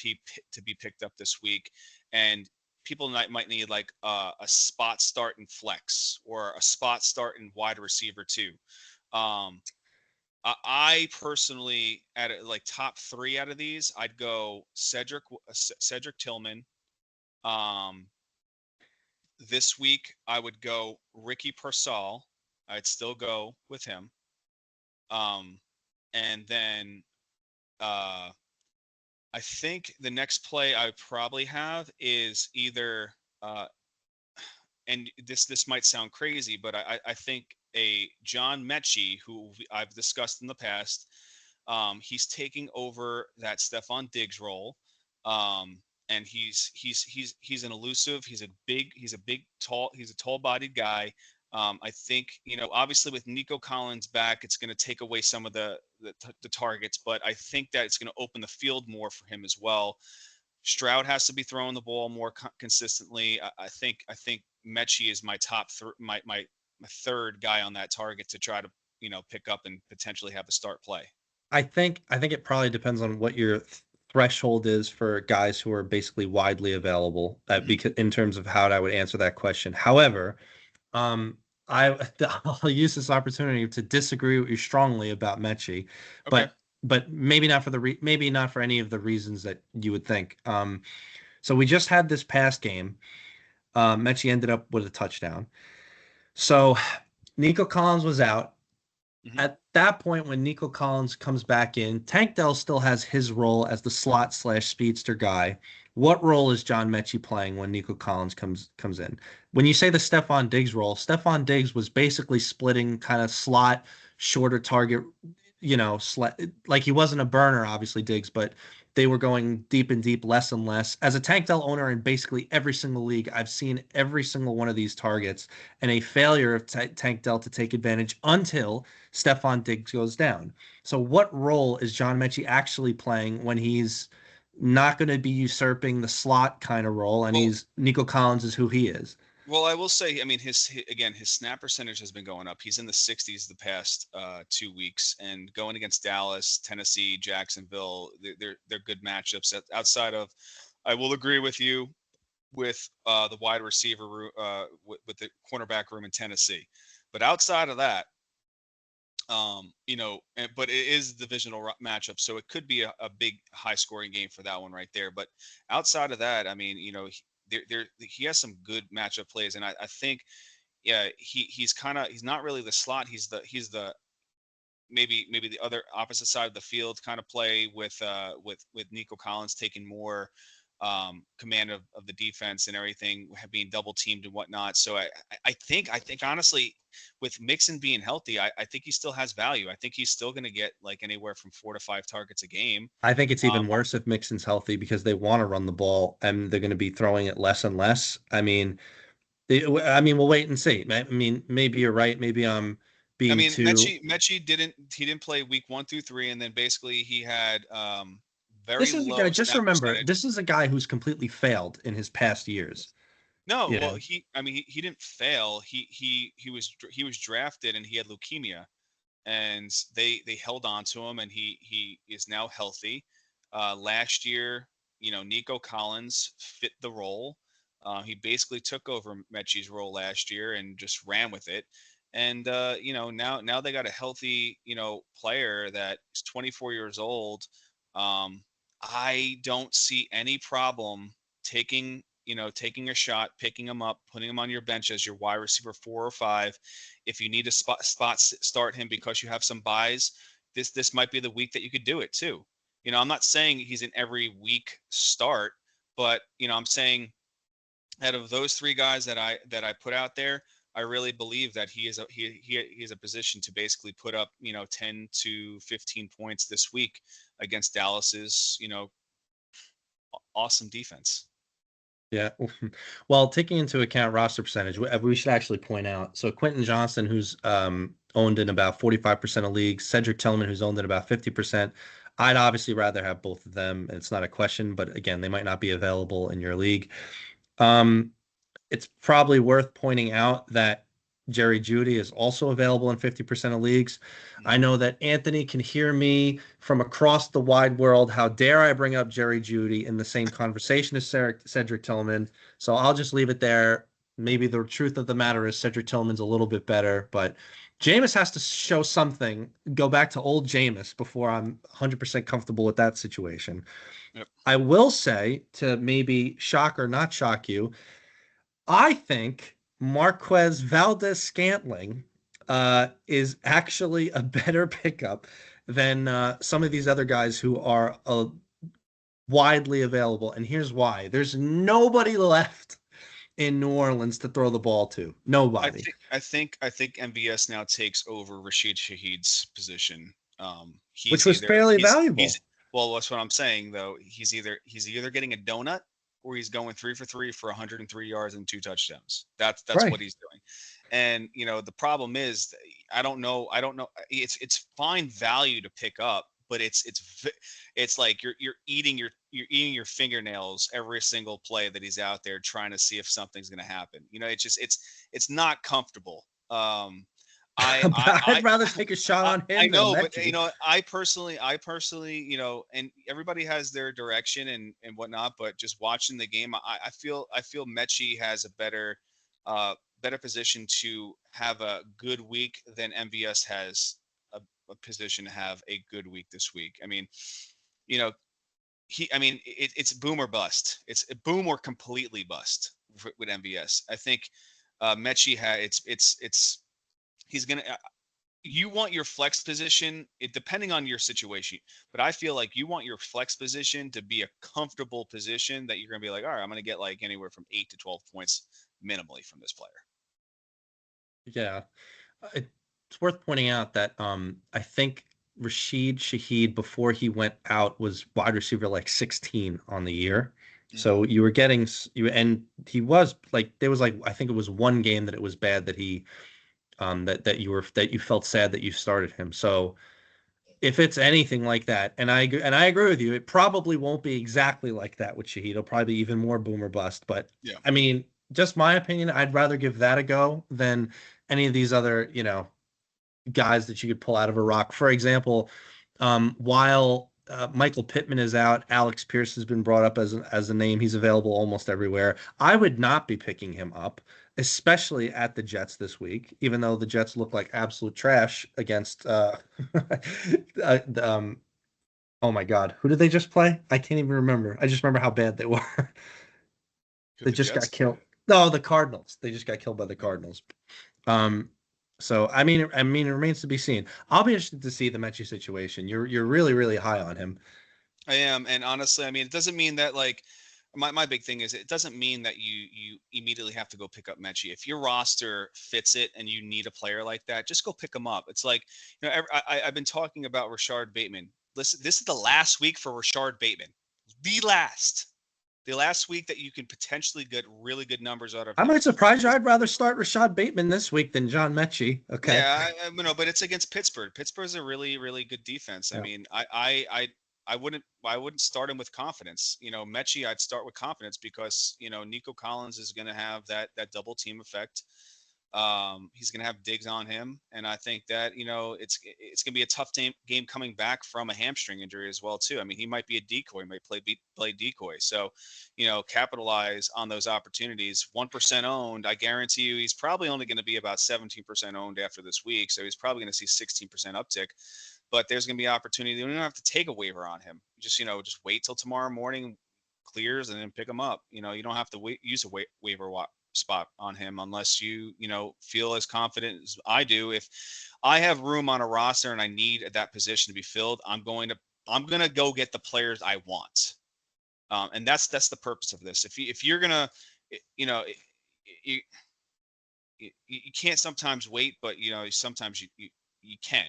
be picked up this week, and people might need like a spot start in flex or a spot start in wide receiver too. Um, I personally, like top three out of these, I'd go Cedric Tillman. Um, this week, I would go Ricky Purcell. I'd still go with him. Um, and then I think the next play I would probably have is either, uh, and this might sound crazy, but I think a John Mechie, who I've discussed in the past. He's taking over that Stefon Diggs role. And he's an elusive. He's a tall bodied guy. I think obviously with Nico Collins back, it's going to take away some of the targets, but I think that it's going to open the field more for him as well. Stroud has to be throwing the ball more consistently. I think Mechie is my my third guy on that target to try to pick up and potentially have a start play. I think it probably depends on what your threshold is for guys who are basically widely available. Hmm. Because in terms of how I would answer that question. However, um, I I'll use this opportunity to disagree with you strongly about Mechie, Okay. but maybe not for maybe not for any of the reasons that you would think. So we just had this past game. Mechie ended up with a touchdown. So Nico Collins was out. Hmm. At that point, when Nico Collins comes back in, Tank Dell still has his role as the slot slash speedster guy. What role is John Mechie playing when Nico Collins comes in? When you say the Stefon Diggs role, Stefon Diggs was basically splitting kind of slot, shorter target, like he wasn't a burner, obviously Diggs, but they were going deep and deep, less and less. As a Tank Dell owner in basically every single league, I've seen every single one of these targets and a failure of Tank Dell to take advantage until Stefon Diggs goes down. So, what role is John Mechie actually playing when he's not going to be usurping the slot kind of role, and Well, he's Nico Collins is who he is? well, I will say, I mean, his snap percentage has been going up. He's in the 60s the past 2 weeks, and going against Dallas, Tennessee, Jacksonville, they're good matchups. Outside of, I will agree with you with the wide receiver room, with the cornerback room in Tennessee, but outside of that, but it is a divisional matchup, so it could be a big high scoring game for that one right there. But outside of that, I mean, he has some good matchup plays, and I think, yeah, he's not really the slot. He's the maybe the other opposite side of the field kind of play with Nico Collins taking more command of the defense and everything, being double teamed and whatnot. So I think honestly, with Mixon being healthy, I think he still has value. I think he's still going to get like anywhere from 4 to 5 targets a game. I think it's Um, even worse if Mixon's healthy because they want to run the ball and they're going to be throwing it less and less. We'll wait and see. I mean, maybe you're right. Maybe I'm I being mean, too. Mechie didn't play week 1 through 3, and then basically he had very This is a guy, low just snap remember, percentage. this is a guy who's completely failed in his past years. No, You well, know, he didn't fail. He was drafted and he had leukemia, and they held on to him, and he is now healthy. Last year, Nico Collins fit the role. He basically took over Mechie's role last year and just ran with it. And now they got a healthy player that is 24 years old. Um, I don't see any problem taking a shot, picking him up, putting him on your bench as your wide receiver 4 or 5. If you need to start him because you have some buys, this might be the week that you could do it too. I'm not saying he's in every week start, but I'm saying out of those 3 guys that I put out there, I really believe that he is a position to basically put up 10 to 15 points this week against Dallas's awesome defense. yeah. Well, taking into account roster percentage, we should actually point out. So Quentin Johnson, who's owned in about 45% of leagues, Cedric Tillman, who's owned in about 50%. I'd obviously rather have both of them. It's not a question, but again, they might not be available in your league. Um, it's probably worth pointing out that Jerry Jeudy is also available in 50% of leagues. I Mhm. know that Anthony can hear me from across the wide world. How dare I bring up Jerry Jeudy in the same conversation as Cedric Tillman? So I'll just leave it there. Maybe the truth of the matter is Cedric Tillman's a little bit better, but Jameis has to show something. Go back to old Jameis before I'm 100% comfortable with that situation. Yep. I will say, to maybe shock or not shock you, I think Marquez Valdez Scantling is actually a better pickup than some of these other guys who are widely available. And here's why: there's nobody left in New Orleans to throw the ball to. I Nobody, think I think I think MVS now takes over Rashid Shaheed's position. which He's was either fairly he's valuable. well, that's what I'm saying though. He's either getting a donut or he's going 3 for 3 for 103 yards and 2 touchdowns. That's Right. what he's doing. And the problem is, I don't know. It's fine value to pick up, but it's like you're eating your fingernails every single play that he's out there trying to see if something's going to happen. It's not comfortable. I I But I I'd rather take a shot I on I him than know, but Mechie. I personally, and everybody has their direction and whatnot. But just watching the game, I feel Mechie has a better position to have a good week than MVS has a position to have a good week this week. I mean, you know, it's boom or bust. It's boom or completely bust with MVS. I think Mechie had it's he's gonna. You want your flex position, depending on your situation, but I feel like you want your flex position to be a comfortable position that you're gonna be like, all right, I'm gonna get like anywhere from 8 to 12 points minimally from this player. Yeah. It's worth pointing out that I think Rashid Shaheed before he went out was wide receiver like 16 on the year. Hmm. So you were getting you and he was like there was like I think it was one game that it was bad that he that you felt sad that you started him. So if it's anything like that, and I agree with you, it probably won't be exactly like that with Shaheed. It'll probably be even more boomer bust. But Yeah. I mean, just my opinion, I'd rather give that a go than any of these other, guys that you could pull out of a rock. For example, while Michael Pittman is out, Alex Pierce has been brought up as a name. He's available almost everywhere. I would not be picking him up, especially at the Jets this week, even though the Jets look like absolute trash against. Um, oh my God, who did they just play? I can't even remember. I just remember how bad they were. Who They the just got Jets? killed. No, the Cardinals. They just got killed by the Cardinals. Um, so I mean, it remains to be seen. I'll be interested to see the Mechie situation. You're really really high on him. I am, and honestly, I mean, it doesn't mean that like my big thing is it doesn't mean that you immediately have to go pick up Mechie. If your roster fits it and you need a player like that, just go pick him up. It's like, I've been talking about Rashard Bateman. Listen, this is the last week for Rashard Bateman. The last. The last week that you can potentially get really good numbers out of I him. might surprise you. I'd rather start Rashad Bateman this week than John Mechie. Okay. Yeah, but it's against Pittsburgh. Pittsburgh's a really, really good defense. I Yeah. mean, I wouldn't start him with confidence. Mechie, I'd start with confidence because Nico Collins is going to have that double team effect. He's going to have Diggs on him, and I think that it's going to be a tough game coming back from a hamstring injury as well too. I mean, he might be a decoy, he might play decoy. So, capitalize on those opportunities. 1% owned, I guarantee you, he's probably only going to be about 17% owned after this week. So he's probably going to see 16% uptick. But there's going to be opportunity. You don't have to take a waiver on him. Just wait till tomorrow morning clears and then pick him up. You don't have to use a waiver spot on him unless you feel as confident as I do. If I have room on a roster and I need that position to be filled, I'm gonna go get the players I want. And that's the purpose of this. If you're gonna, you know, you, you can't sometimes wait, but sometimes you can,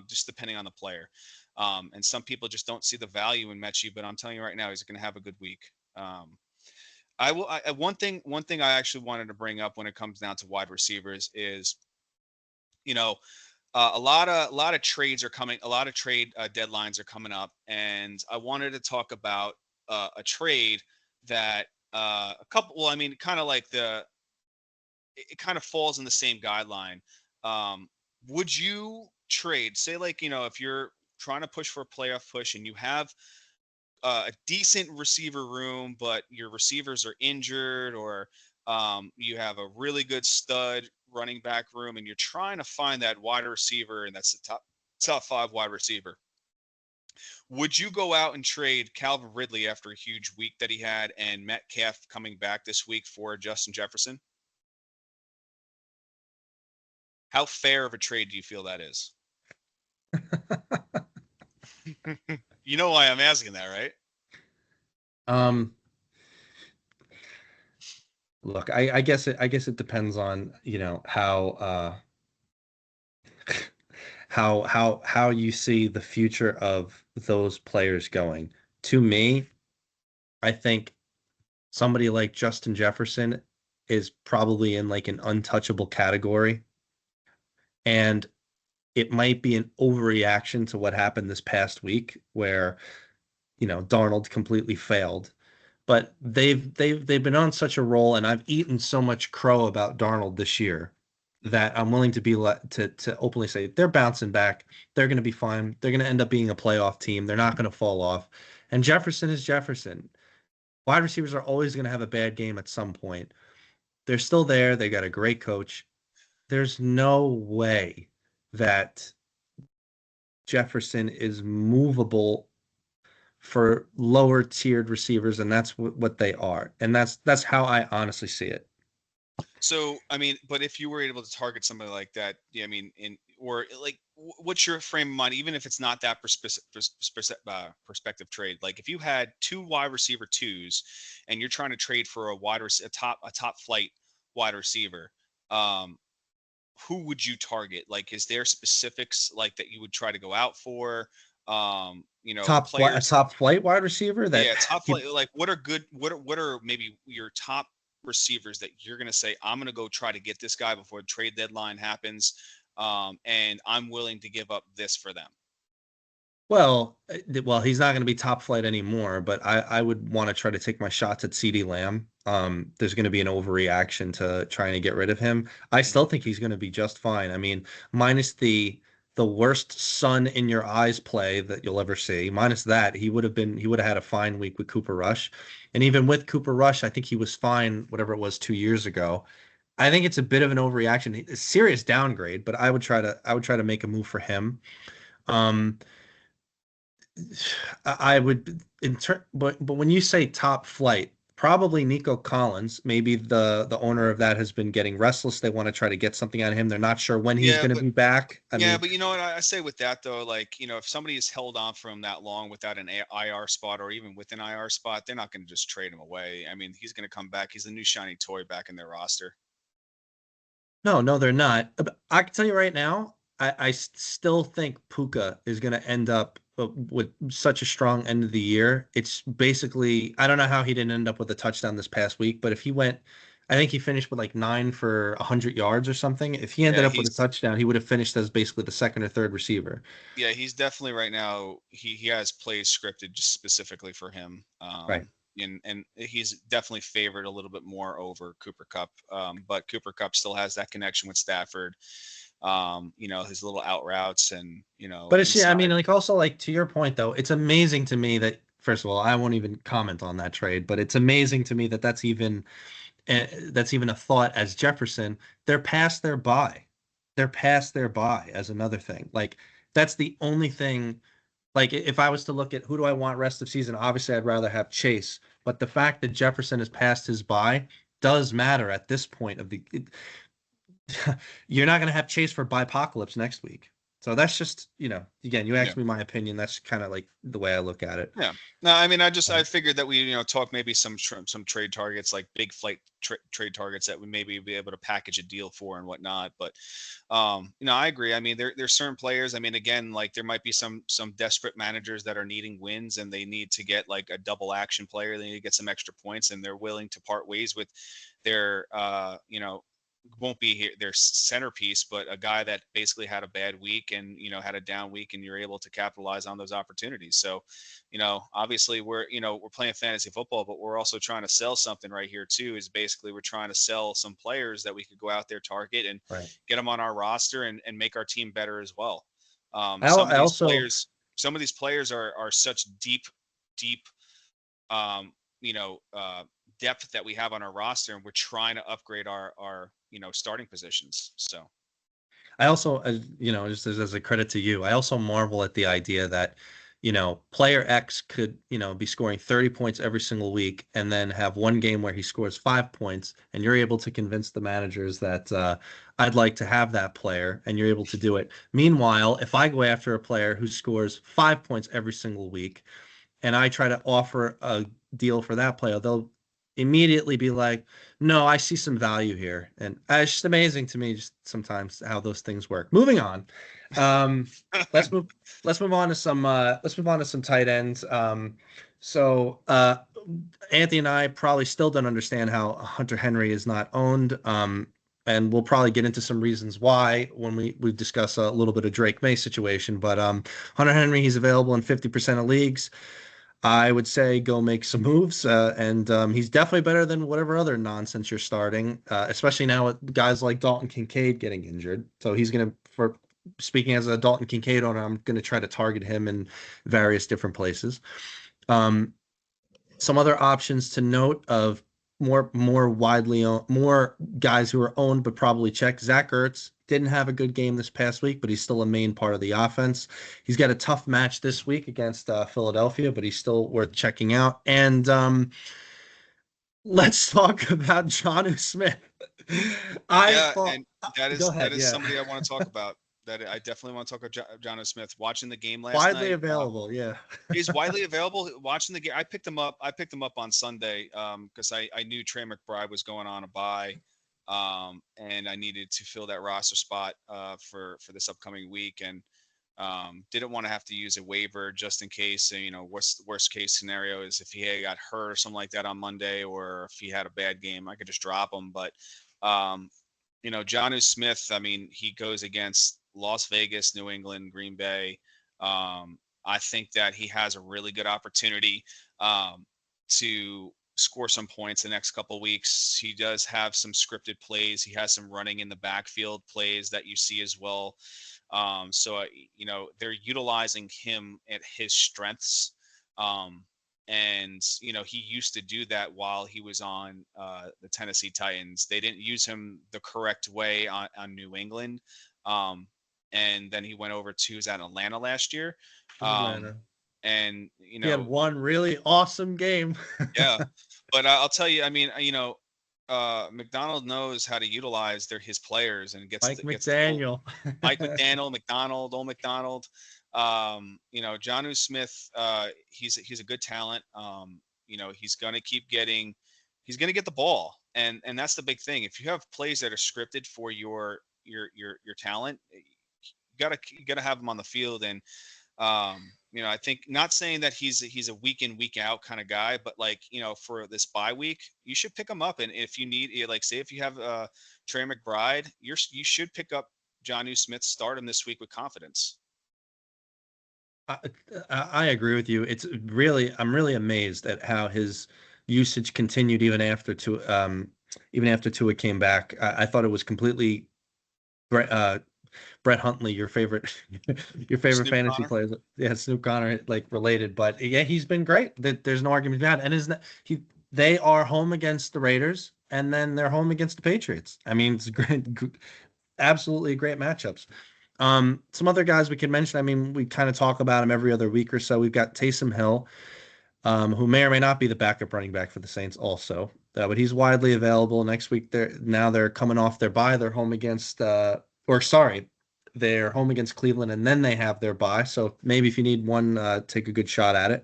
just depending on the player. And some people just don't see the value in Mechie, but I'm telling you right now, he's going to have a good week. I will. One thing I actually wanted to bring up when it comes down to wide receivers is, you know, a lot of trades are coming. A lot of trade deadlines are coming up, and I wanted to talk about a trade that a couple. Well, I mean, kind of like it kind of falls in the same guideline. Um, would you trade, say, like, if you're trying to push for a playoff push and you have a decent receiver room, but your receivers are injured, or you have a really good stud running back room, and you're trying to find that wide receiver, and that's the top five wide receiver. Would you go out and trade Calvin Ridley after a huge week that he had and Metcalf coming back this week for Justin Jefferson? How fair of a trade do you feel that is? You know why I'm asking that, right? Um, Look, I guess it depends on, how you see the future of those players going. To me, I think somebody like Justin Jefferson is probably in like an untouchable category. And it might be an overreaction to what happened this past week where, Darnold completely failed. But they've been on such a roll, and I've eaten so much crow about Darnold this year that I'm willing to be to openly say they're bouncing back. They're going to be fine. They're going to end up being a playoff team. They're not going to fall off. And Jefferson is Jefferson. Wide receivers are always going to have a bad game at some point. They're still there. They got a great coach. There's no way that Jefferson is movable for lower tiered receivers, and that's what they are, and that's how I honestly see it. So, I mean, but if you were able to target somebody like that, yeah, I mean, or like, what's your frame of mind, even if it's not that perspective trade? Like, if you had two wide receiver twos, and you're trying to trade for a top flight wide receiver, um, who would you target? Like, is there specifics like that you would try to go out for? A Players. top flight wide receiver that Yeah, top you, flight. Like, what are good? What are maybe your top receivers that you're gonna say, I'm gonna go try to get this guy before the trade deadline happens, and I'm willing to give up this for them. well, he's not going to be top flight anymore, but I would want to try to take my shots at CD Lamb. There's going to be an overreaction to trying to get rid of him. I still Mhm. think he's going to be just fine. I mean, minus the worst sun in your eyes play that you'll ever see. Minus that, he would have had a fine week with Cooper Rush. And even with Cooper Rush, I think he was fine, whatever it was 2 years ago. I think it's a bit of an overreaction, a serious downgrade, but I would try to make a move for him. Um, I would but when you say top flight, probably Nico Collins. Maybe the owner of that has been getting restless. They want to try to get something out of him. They're not sure when he's Yeah, going to but be back. I yeah, mean, but you know what I say with that though, like if somebody is held on for him that long without an IR spot or even with an IR spot, they're not going to just trade him away. I mean, he's going to come back. He's the new shiny toy back in their roster. no, no, they're not. I can tell you right now, I still think Puka is going to end up with such a strong end of the year. It's basically, I don't know how he didn't end up with a touchdown this past week, but if he went, I think he finished with like 9 for 100 yards or something. If he ended Yeah, up with a touchdown, he would have finished as basically the second or third receiver. he's definitely right now. He has plays scripted just specifically for him. Right. And he's definitely favored a little bit more over Cooper Cup. But Cooper Cup still has that connection with Stafford. His little out routes and But it's, yeah, I mean, inside. like also like to your point though, it's amazing to me that first of all, I won't even comment on that trade, but it's amazing to me that that's even a thought as Jefferson. They're past their buy. They're past their buy as another thing. Like that's the only thing. Like if I was to look at who do I want rest of season, obviously I'd rather have Chase. But the fact that Jefferson is past his buy does matter at this point of you're not going to have Chase for Bipocalypse next week. So that's just, again, you Yeah. asked me my opinion. That's kind of like the way I look at it. Yeah. No, I mean, I Um, figured that we talk maybe some trade targets like big flight trade targets that we maybe be able to package a deal for and whatnot. But I agree. I mean, there's certain players. I mean, again, like there might be some desperate managers that are needing wins and they need to get like a double action player. They need to get some extra points and they're willing to part ways with their won't be here their centerpiece, but a guy that basically had a bad week and had a down week, and you're able to capitalize on those opportunities. So, obviously we're playing fantasy football, but we're also trying to sell something right here too. Is basically we're trying to sell some players that we could go out there, target, and right. get them on our roster and make our team better as well. I, I also, Some of these players are such deep um, you know, uh, depth that we have on our roster, and we're trying to upgrade our starting positions. So just as a credit to you, I also marvel at the idea that, player X could, be scoring 30 points every single week and then have one game where he scores 5 points, and you're able to convince the managers that I'd like to have that player, and you're able to do it. Meanwhile, if I go after a player who scores 5 points every single week, and I try to offer a deal for that player, they'll immediately be like, "No, I see some value here," and it's just amazing to me, just sometimes how those things work. Moving on, um, let's move. Let's move on to some. Let's move on to some tight ends. So Anthony and I probably still don't understand how Hunter Henry is not owned. And we'll probably get into some reasons why when we discuss a little bit of Drake May situation. But Hunter Henry, he's available in 50% of leagues. I would say go make some moves, and he's definitely better than whatever other nonsense you're starting, especially now with guys like Dalton Kincaid getting injured. So he's gonna, for speaking as a Dalton Kincaid owner, I'm gonna try to target him in various different places. Um, some other options to note of more widely owned, more guys who are owned but probably checked. Zach Ertz didn't have a good game this past week, but he's still a main part of the offense. He's got a tough match this week against Philadelphia, but he's still worth checking out. And let's talk about Jonnu Smith. I yeah, thought, and go that ahead, is yeah, somebody I want to talk about. That I definitely want to talk about John O. Smith. Watching the game last widely night, available, yeah. he's widely available. Watching the game, I picked him up. I picked him up on Sunday because I knew Trey McBride was going on a bye, and I needed to fill that roster spot for this upcoming week, and didn't want to have to use a waiver just in case. What's the worst case scenario is if he had got hurt or something like that on Monday, or if he had a bad game, I could just drop him. But um, Jonnu Smith, I mean, he goes against Las Vegas, New England, Green Bay. I think that he has a really good opportunity to score some points the next couple of weeks. He does have some scripted plays. He has some running in the backfield plays that you see as well. They're utilizing him at his strengths. Um, and he used to do that while he was on the Tennessee Titans. They didn't use him the correct way on New England, and then he went over to, was at Atlanta last year. It was Um, Atlanta. And, He had one really awesome game. yeah, but I'll tell you, I mean, McDonald knows how to utilize his players and Mike gets the full McDaniel. Mike McDaniel, McDonald, old McDonald. Jonnu Smith, he's a good talent. He's gonna he's gonna get the ball, and that's the big thing. If you have plays that are scripted for your talent, you gotta have them on the field. And I think, not saying that he's a week in, week out kind of guy, but like, for this bye week, you should pick him up. And if you need, like, say if you have Trey McBride, you should pick up Jonnu Smith, start him this week with confidence. I, I agree with you. I'm really amazed at how his usage continued even after Tua came back. I thought it was completely Brett Huntley, your favorite your favorite Snoop fantasy Connor. players. Yeah, Snoop Connor, like related, but yeah, he's been great. There's no argument about it. And isn't he? They are home against the Raiders, and then they're home against the Patriots. I mean, it's great, absolutely great matchups. Some other guys we can mention. I mean, we kind of talk about him every other week or so. We've got Taysom Hill, who may or may not be the backup running back for the Saints also. But he's widely available next week. They're coming off their bye. They're home against or sorry, they're home against Cleveland, and then they have their bye. So maybe if you need one, take a good shot at it.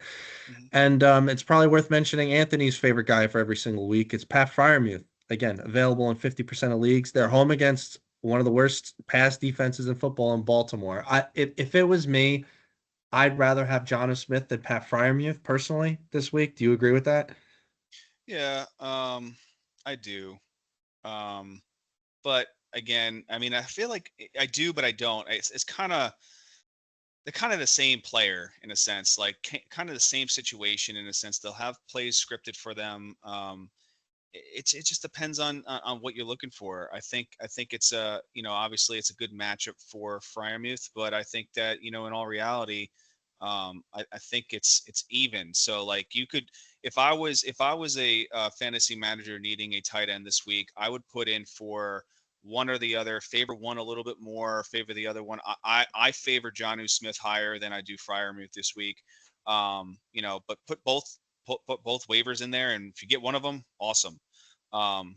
Mhm. And it's probably worth mentioning Anthony's favorite guy for every single week. It's Pat Fryermuth. Again, available in 50% of leagues. They're home against one of the worst pass defenses in football in Baltimore. If it was me, I'd rather have Jonnu Smith than Pat Fryermuth personally this week. Do you agree with that? Yeah, I do. Um, but again, I mean, I feel like I do, but I don't. It's kind of they're kind of the same player in a sense, like kind of the same situation in a sense. They'll have plays scripted for them. It just depends on what you're looking for. I think it's obviously it's a good matchup for Fryermuth, but I think that in all reality, I think it's even. So like you could, if I was a fantasy manager needing a tight end this week, I would put in for one or the other, favor one a little bit more, favor the other one. I favor Jonnu Smith higher than I do Fryermuth this week. But put both waivers in there, and if you get one of them, awesome.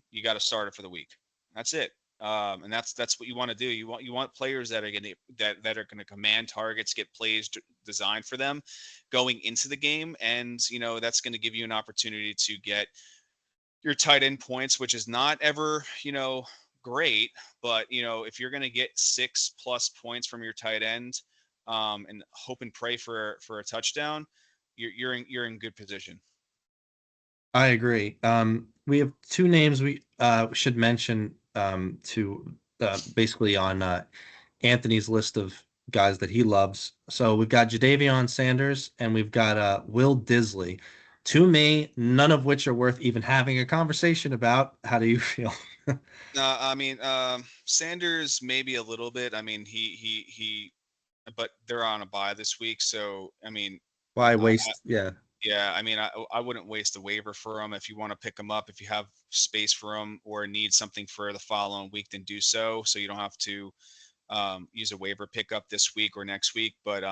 You got to start it for the week. That's it. And that's what you want to do. You want players that are going to that are going to command targets, get plays designed for them going into the game, and that's going to give you an opportunity to get your tight end points, which is not ever great, but if you're going to get 6+ points from your tight end, and hope and pray for a touchdown, you're in good position. I agree. We have two names we should mention to basically on Anthony's list of guys that he loves. So we've got Jadavion Sanders and we've got Will Disley. To me, none of which are worth even having a conversation about. How do you feel? I mean, Sanders maybe a little bit. I mean, but they're on a bye this week, so I mean, Why I waste? Yeah, yeah, I mean, I wouldn't waste a waiver for him. If you want to pick him up, if you have space for him or need something for the following week, then do so. So you don't have to use a waiver pickup this week or next week. But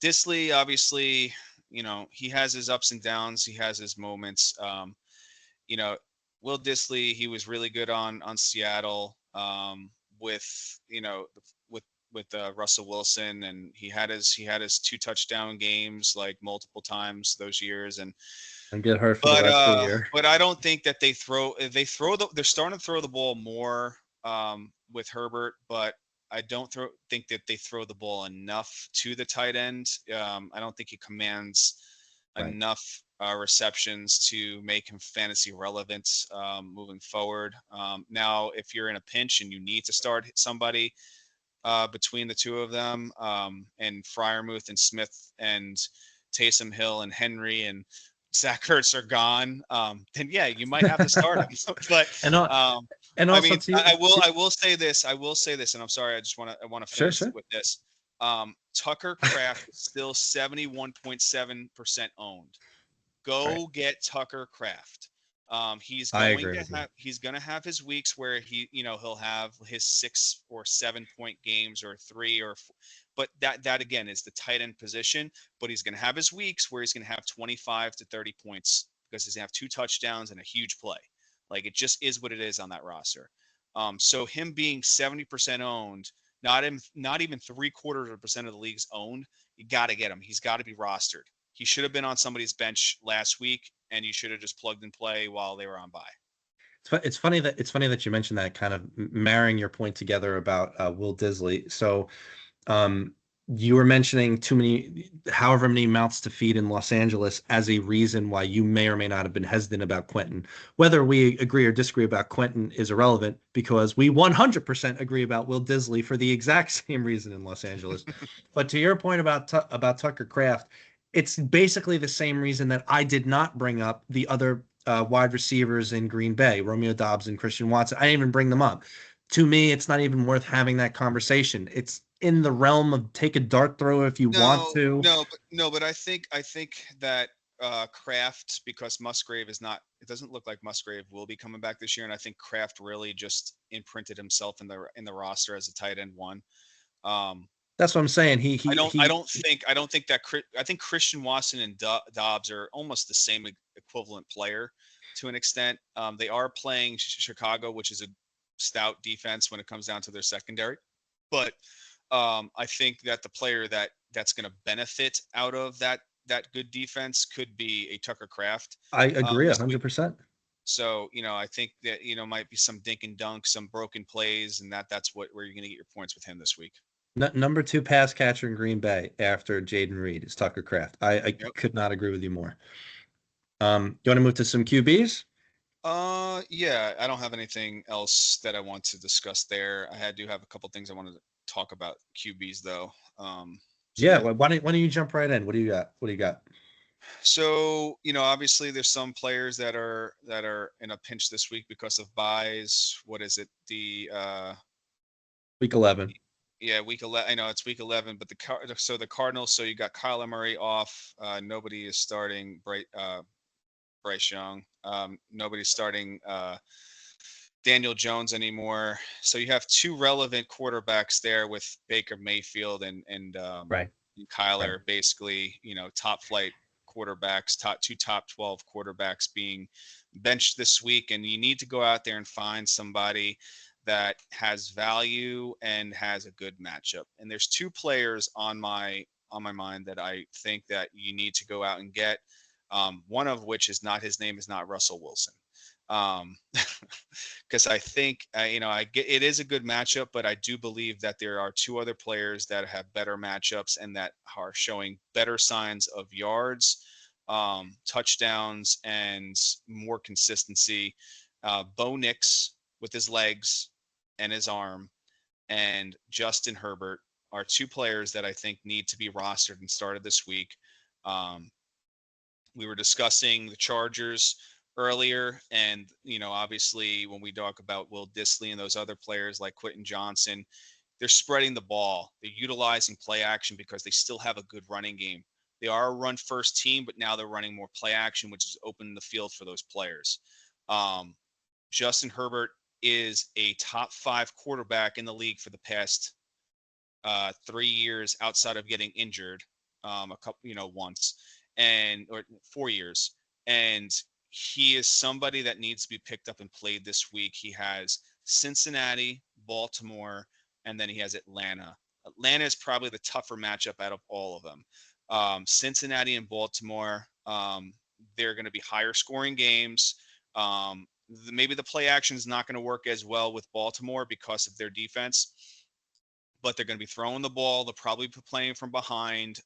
Disley, obviously, he has his ups and downs. He has his moments. You know, Will Disley, he was really good on Seattle, with with Russell Wilson, and he had his 2 touchdown games like multiple times those years. And and get hurt for the but rest of the uh year. but I don't think that they're starting to throw the ball more with Herbert, but I don't think that they throw the ball enough to the tight end. I don't think he commands Right. enough receptions to make him fantasy relevant moving forward. Now, if you're in a pinch and you need to start somebody between the two of them, and Fryermuth and Smith and Taysom Hill and Henry and Zach Ertz are gone, then yeah, you might have to start him. But And and I also mean, I will say this. I will say this, and I'm sorry. I want to sure, finish sure. with this. Tucker Kraft is still 71.7% owned. Right. Go get Tucker Kraft. He's I going agree to with you. have his weeks where he'll have his 6 or 7 point games or three or, but that again is the tight end position. But he's going to have his weeks where he's going to have 25 to 30 points because he's going to have 2 touchdowns and a huge play. Like it just is what it is on that roster. So him being 70% owned, not even 3/4% of the league's owned, you got to get him. He's got to be rostered. He should have been on somebody's bench last week, and you should have just plugged and play while they were on bye. It's funny that you mentioned that, kind of marrying your point together about Will Disley. So um, you were mentioning too many, however many mouths to feed in Los Angeles as a reason why you may or may not have been hesitant about Quentin. Whether we agree or disagree about Quentin is irrelevant because we 100% agree about Will Disley for the exact same reason in Los Angeles. But to your point about Tucker Kraft, it's basically the same reason that I did not bring up the other wide receivers in Green Bay, Romeo Dobbs and Christian Watson. I didn't even bring them up. To me, it's not even worth having that conversation. It's in the realm of take a dart throw if you want No, to. no, but I think that Kraft, because Musgrave is not. It doesn't look like Musgrave will be coming back this year, and I think Kraft really just imprinted himself in the roster as a tight end one. Um, That's what I'm saying. I don't. I don't think. I don't think that. I think Christian Watson and Dobbs are almost the same equivalent player to an extent. They are playing Chicago, which is a stout defense when it comes down to their secondary. But I think that the player that's going to benefit out of that good defense could be a Tucker Kraft I agree this week. 100%. So I think that might be some dink and dunk, some broken plays, and that's where you're going to get your points with him this week. Number two pass catcher in Green Bay after Jaden Reed is Tucker Kraft. I Yep. could not agree with you more. You want to move to some QBs? Yeah, I don't have anything else that I want to discuss there. Do have a couple things I wanted to talk about QBs though. So Yeah. yeah. Well, why don't you jump right in? What do you got? What do you got? So obviously there's some players that are in a pinch this week because of buys. What is it? Week 11. Yeah, week 11. I know it's week 11, but the Cardinals. So you got Kyler Murray off. Nobody is starting Bryce Young. Nobody's starting Daniel Jones anymore. So you have two relevant quarterbacks there with Baker Mayfield and Right. Right. Kyler, basically, top flight quarterbacks, top 12 quarterbacks being benched this week. And you need to go out there and find somebody that has value and has a good matchup. And there's two players on my mind that I think that you need to go out and get. One of which is not, his name is not Russell Wilson. Um, because I think I get it is a good matchup, but I do believe that there are two other players that have better matchups and that are showing better signs of yards, touchdowns, and more consistency. Bo Nix with his legs and his arm, and Justin Herbert are two players that I think need to be rostered and started this week. Um, we were discussing the Chargers earlier, and obviously when we talk about Will Disley and those other players like Quentin Johnson, they're spreading the ball. They're utilizing play action because they still have a good running game. They are a run first team, but now they're running more play action, which is opening the field for those players. Um, Justin Herbert is a top 5 quarterback in the league for the past 3 years outside of getting injured a couple, once, and or 4 years. And he is somebody that needs to be picked up and played this week. He has Cincinnati, Baltimore, and then he has Atlanta. Atlanta is probably the tougher matchup out of all of them. Cincinnati and Baltimore, they're going to be higher scoring games. Maybe the play action is not going to work as well with Baltimore because of their defense, but they're going to be throwing the ball. They'll probably be playing from behind,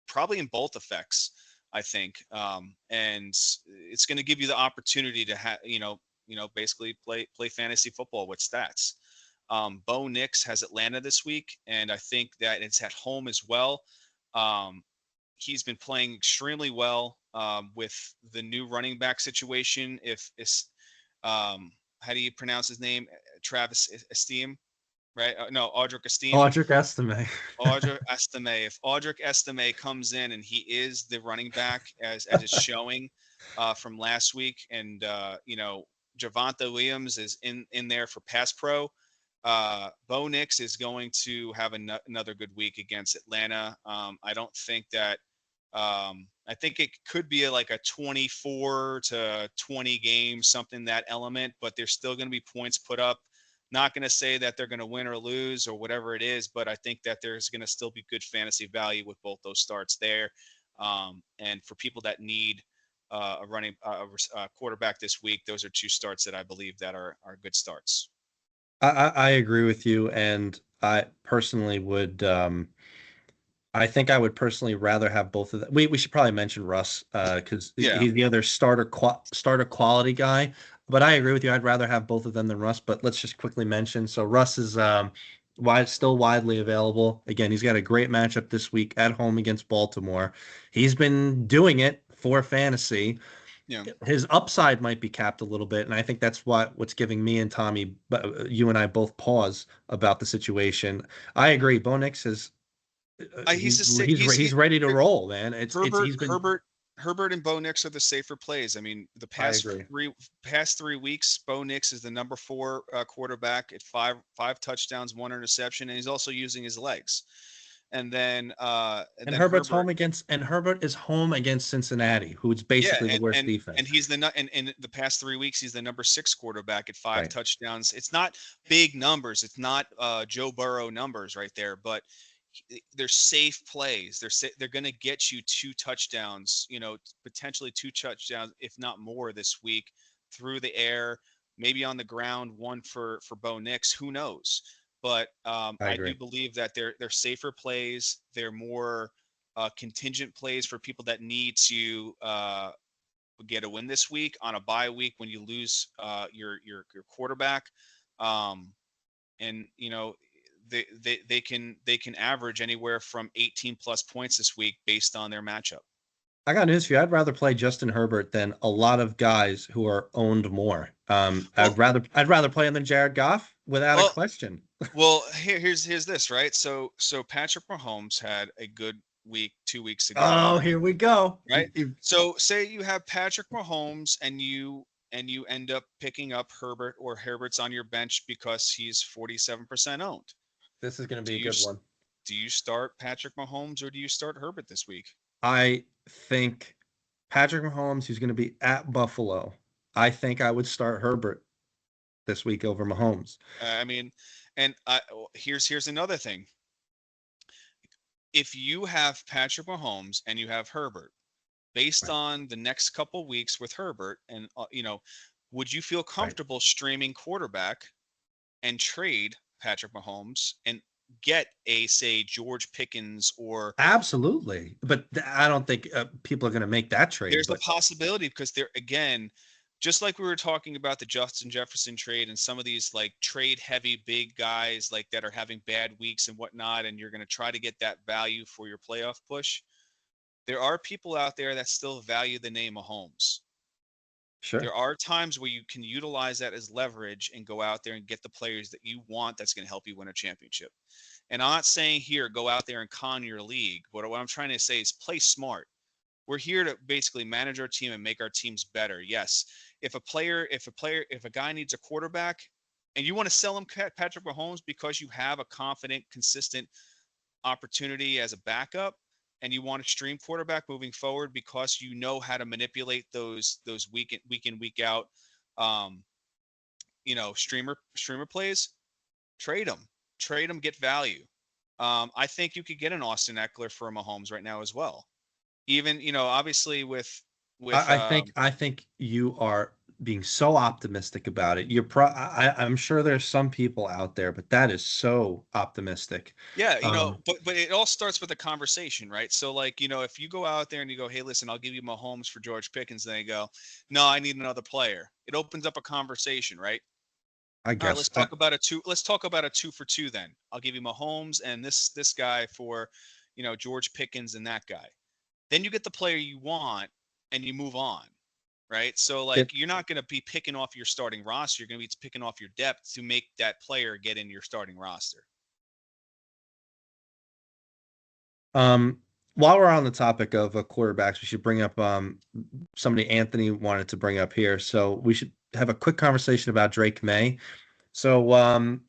probably in both effects, I think. And it's going to give you the opportunity to have, basically play fantasy football with stats. Bo Nix has Atlanta this week, and I think that it's at home as well. He's been playing extremely well with the new running back situation. If it's, how do you pronounce his name? Travis Esteem, right? No, Audric Esteem. Audric Estime. Audric Estime. If Audric Estime comes in and he is the running back as it's showing, from last week, and Javonte Williams is in there for pass pro. Bo Nix is going to have another good week against Atlanta. I don't think that. I think it could be like a 24 to 20 game, something that element, but there's still going to be points put up. Not going to say that they're going to win or lose or whatever it is, but I think that there's going to still be good fantasy value with both those starts there. And for people that need a running quarterback this week, those are two starts that I believe that are good starts. I agree with you, and I personally would. I think I would personally rather have both of them. We should probably mention Russ because Yeah. he's the other starter quality guy. But I agree with you. I'd rather have both of them than Russ. But let's just quickly mention. So Russ is still widely available. Again, he's got a great matchup this week at home against Baltimore. He's been doing it for fantasy. Yeah. His upside might be capped a little bit, and I think that's what's giving me and Tommy, you and I both pause about the situation. I agree. Bo Nix is He's a sick. he's ready to roll, man. It's Herbert, he's been. Herbert, Herbert, and Bo Nix are the safer plays. I mean, the I agree. past 3 weeks, Bo Nix is the number 4 quarterback at five touchdowns, 1 interception, and he's also using his legs. And And then Herbert's Herbert, home against and Herbert is home against Cincinnati, who's yeah, basically the and worst and defense. and he's the and in the past 3 weeks, he's the number 6 quarterback at five Right. touchdowns. It's not big numbers. It's not Joe Burrow numbers right there, but they're safe plays. They're going to get you 2 touchdowns, potentially 2 touchdowns, if not more, this week through the air, maybe on the ground, one for Bo Nix. Who knows? But I I do agree. believe that they're safer plays. They're more contingent plays for people that need to get a win this week on a bye week when you lose your quarterback. Um, and they can average anywhere from 18 plus points this week based on their matchup. I got news for you. I'd rather play Justin Herbert than a lot of guys who are owned more. Well, I'd rather play him than Jared Goff without a well, question. here's this, right? So Patrick Mahomes had a good week 2 weeks ago, Oh, here we go. right? So say you have Patrick Mahomes and you end up picking up Herbert, or Herbert's on your bench because he's 47% owned. This is going to Do be a you good one. do you start Patrick Mahomes or do you start Herbert this week? I think Patrick Mahomes, who's going to be at Buffalo, I think I would start Herbert this week over Mahomes. I mean, and here's another thing. If you have Patrick Mahomes and you have Herbert, based Right. on the next couple weeks with Herbert, and would you feel Right. comfortable streaming quarterback and trade Patrick Mahomes and get a, say, George Pickens? Or Absolutely. But I don't think people are going to make that trade. there's a But possibility, because there again, just like we were talking about the Justin Jefferson trade and some of these like trade heavy big guys like that are having bad weeks and whatnot, and you're going to try to get that value for your playoff push. There are people out there that still value the name Mahomes. sure. There are times where you can utilize that as leverage and go out there and get the players that you want that's going to help you win a championship. And I'm not saying here go out there and con your league, but what I'm trying to say is play smart. We're here to basically manage our team and make our teams better. Yes, if a guy needs a quarterback and you want to sell him Patrick Mahomes because you have a confident, consistent opportunity as a backup, and you want to stream quarterback moving forward because you know how to manipulate those week in week out, um, streamer plays, trade them, get value. I think you could get an Austin Eckler for a Mahomes right now as well. Even obviously with I think you are being so optimistic about it. I'm sure there's some people out there, but that is so optimistic. yeah, Um, but it all starts with a conversation, right? So like, if you go out there and you go, hey, listen, I'll give you Mahomes for George Pickens, and they go, no, I need another player. It opens up a conversation, right? I All right, guess. let's talk about a 2 for 2 then. I'll give you Mahomes and this guy for, George Pickens and that guy. Then you get the player you want and you move on, right? So like It, you're not going to be picking off your starting roster. You're going to be picking off your depth to make that player get in your starting roster. um, while we're on the topic of quarterbacks, we should bring up somebody Anthony wanted to bring up here. So we should have a quick conversation about Drake May. So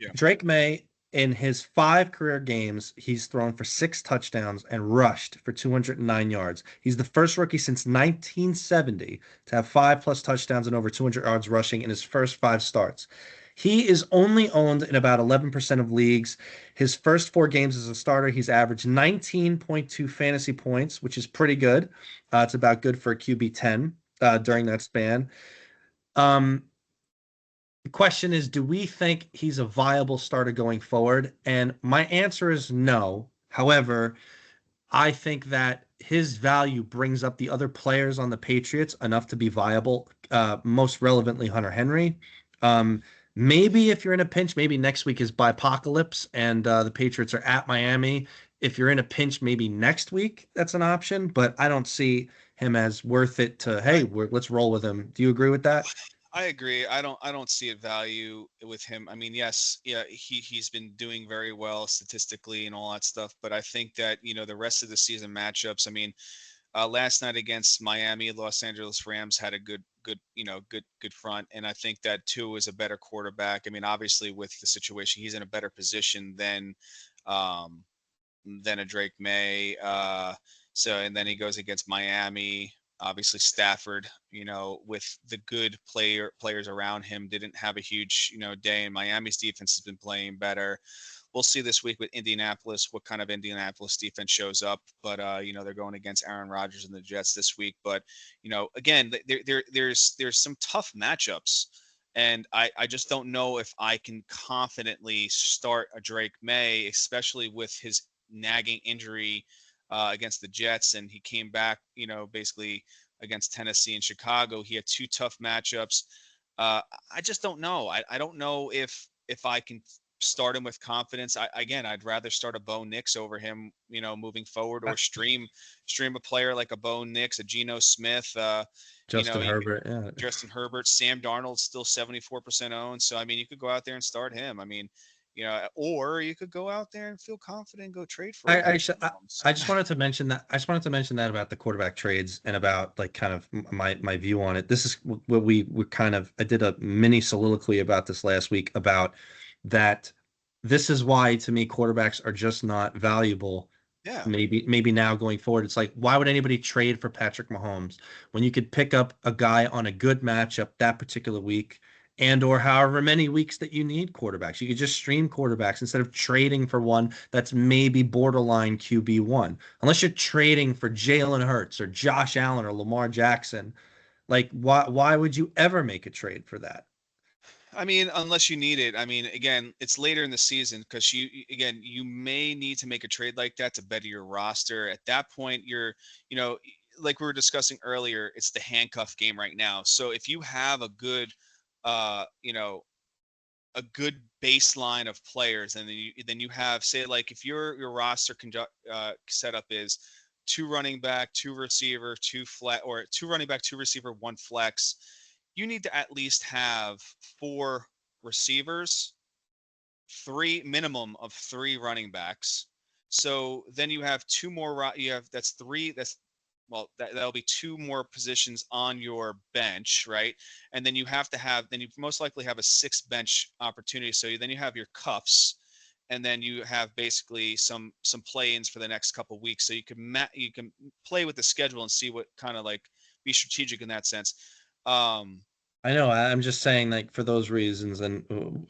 Yeah. Drake May, in his 5 career games, he's thrown for 6 touchdowns and rushed for 209 yards. He's the first rookie since 1970 to have 5+ touchdowns and over 200 yards rushing in his first 5 starts. He is only owned in about 11% of leagues. His first 4 games as a starter, he's averaged 19.2 fantasy points, which is pretty good. It's about good for a QB 10 during that span. Um, the question is, do we think he's a viable starter going forward? And my answer is no. However, I think that his value brings up the other players on the Patriots enough to be viable. Most relevantly, Hunter Henry. Um, Maybe if you're in a pinch, maybe next week is Bipocalypse and the Patriots are at Miami. If you're in a pinch, maybe next week that's an option. But I don't see him as worth it to, hey, let's roll with him. Do you agree with that? I agree. I don't see a value with him. I mean, yes, yeah, he's been doing very well statistically and all that stuff, but I think that, the rest of the season matchups, I mean, last night against Miami, Los Angeles Rams had a good front, and I think that Tua is a better quarterback. I mean, obviously with the situation, he's in a better position um than a Drake May. So and then he goes against Miami. Obviously Stafford, with the good players around him, didn't have a huge, day. And Miami's defense has been playing better. We'll see this week with Indianapolis what kind of Indianapolis defense shows up. But they're going against Aaron Rodgers and the Jets this week. But again, there's some tough matchups. And I just don't know if I can confidently start a Drake May, especially with his nagging injury against the Jets, and he came back, basically against Tennessee and Chicago. He had 2 tough matchups. I just don't know. I don't know if I can start him with confidence. I'd rather start a Bo Nix over him, moving forward, or stream a player like a Bo Nix, a Geno Smith. You know, Justin Herbert, yeah. Justin Herbert, Sam Darnold's still 74% owned. So I mean, you could go out there and start him. I mean, or you could go out there and feel confident and go trade for a I, I, Patrick sh- I Mahomes. I just wanted to mention that. I just wanted to mention that about the quarterback trades and about like kind of my view on it. This is what we kind of I did a mini soliloquy about this last week about that. This is why to me quarterbacks are just not valuable. Yeah. Maybe now going forward, it's like why would anybody trade for Patrick Mahomes when you could pick up a guy on a good matchup that particular week and or however many weeks that you need quarterbacks. You could just stream quarterbacks instead of trading for one that's maybe borderline QB1. Unless you're trading for Jalen Hurts or Josh Allen or Lamar Jackson, like why would you ever make a trade for that? I mean, unless you need it. I mean, again, it's later in the season because you may need to make a trade like that to better your roster. At that point, you know, like we were discussing earlier, it's the handcuff game right now. So if you have a good, uh, you know, a good baseline of players, and then you have, say, like if your roster setup is 2 running back, 2 receiver, 2 flat, or 2 running back, 2 receiver, 1 flex, you need to at least have 4 receivers, three minimum of 3 running backs. So then you have two more. You have that's three. That's well, that'll be 2 more positions on your bench, right? And then you most likely have a 6 bench opportunity. So then you have your cuffs, and then you have basically some play-ins for the next couple weeks. So you can play with the schedule and see what kind of like be strategic in that sense. Um, I know. I'm just saying, like, for those reasons, and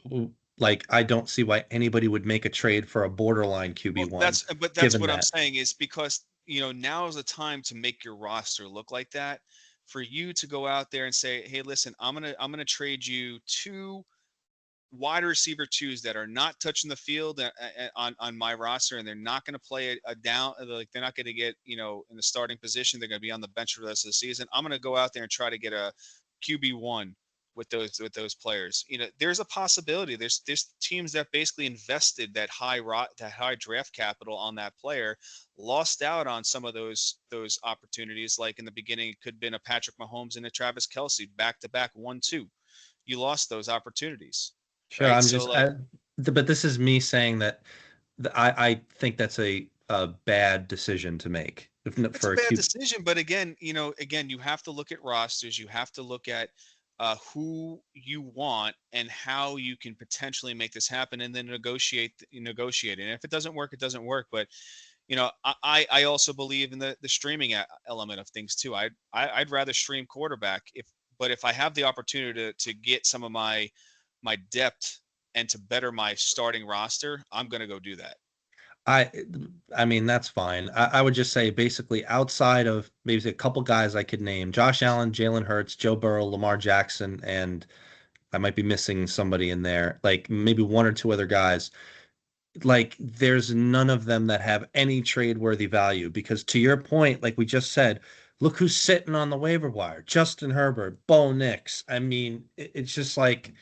like, I don't see why anybody would make a trade for a borderline Well, QB1, that's given what I'm that. saying is because, now is the time to make your roster look like that. For you to go out there and say, "Hey, listen, I'm gonna trade you 2 wide receiver 2s that are not touching the field on my roster, and they're not going to play a down, like they're not going to get, in the starting position. They're going to be on the bench for the rest of the season. I'm going to go out there and try to get a QB1 with those players. There's a possibility. There's teams that basically invested that high draft capital on that player, lost out on some of those opportunities. Like in the beginning, it could have been a Patrick Mahomes and a Travis Kelsey back to back 1-2. You lost those opportunities, Sure, right? I'm So just, like, but this is me saying that I think that's a a bad decision to make if not It's a for a bad Q. decision, but again, again, you have to look at rosters. You have to look at who you want and how you can potentially make this happen, and then negotiate. And if it doesn't work, it doesn't work. But I also believe in the streaming element of things too. I'd rather stream quarterback but if I have the opportunity to get some of my depth and to better my starting roster, I'm going to go do that. I I mean that's fine. I would just say basically outside of maybe a couple guys I could name: Josh Allen, Jalen Hurts, Joe Burrow, Lamar Jackson, and I might be missing somebody in there, like maybe one or two other guys. Like there's none of them that have any trade worthy value because to your point, like we just said, look who's sitting on the waiver wire: Justin Herbert, Bo Nix. I mean, it's just like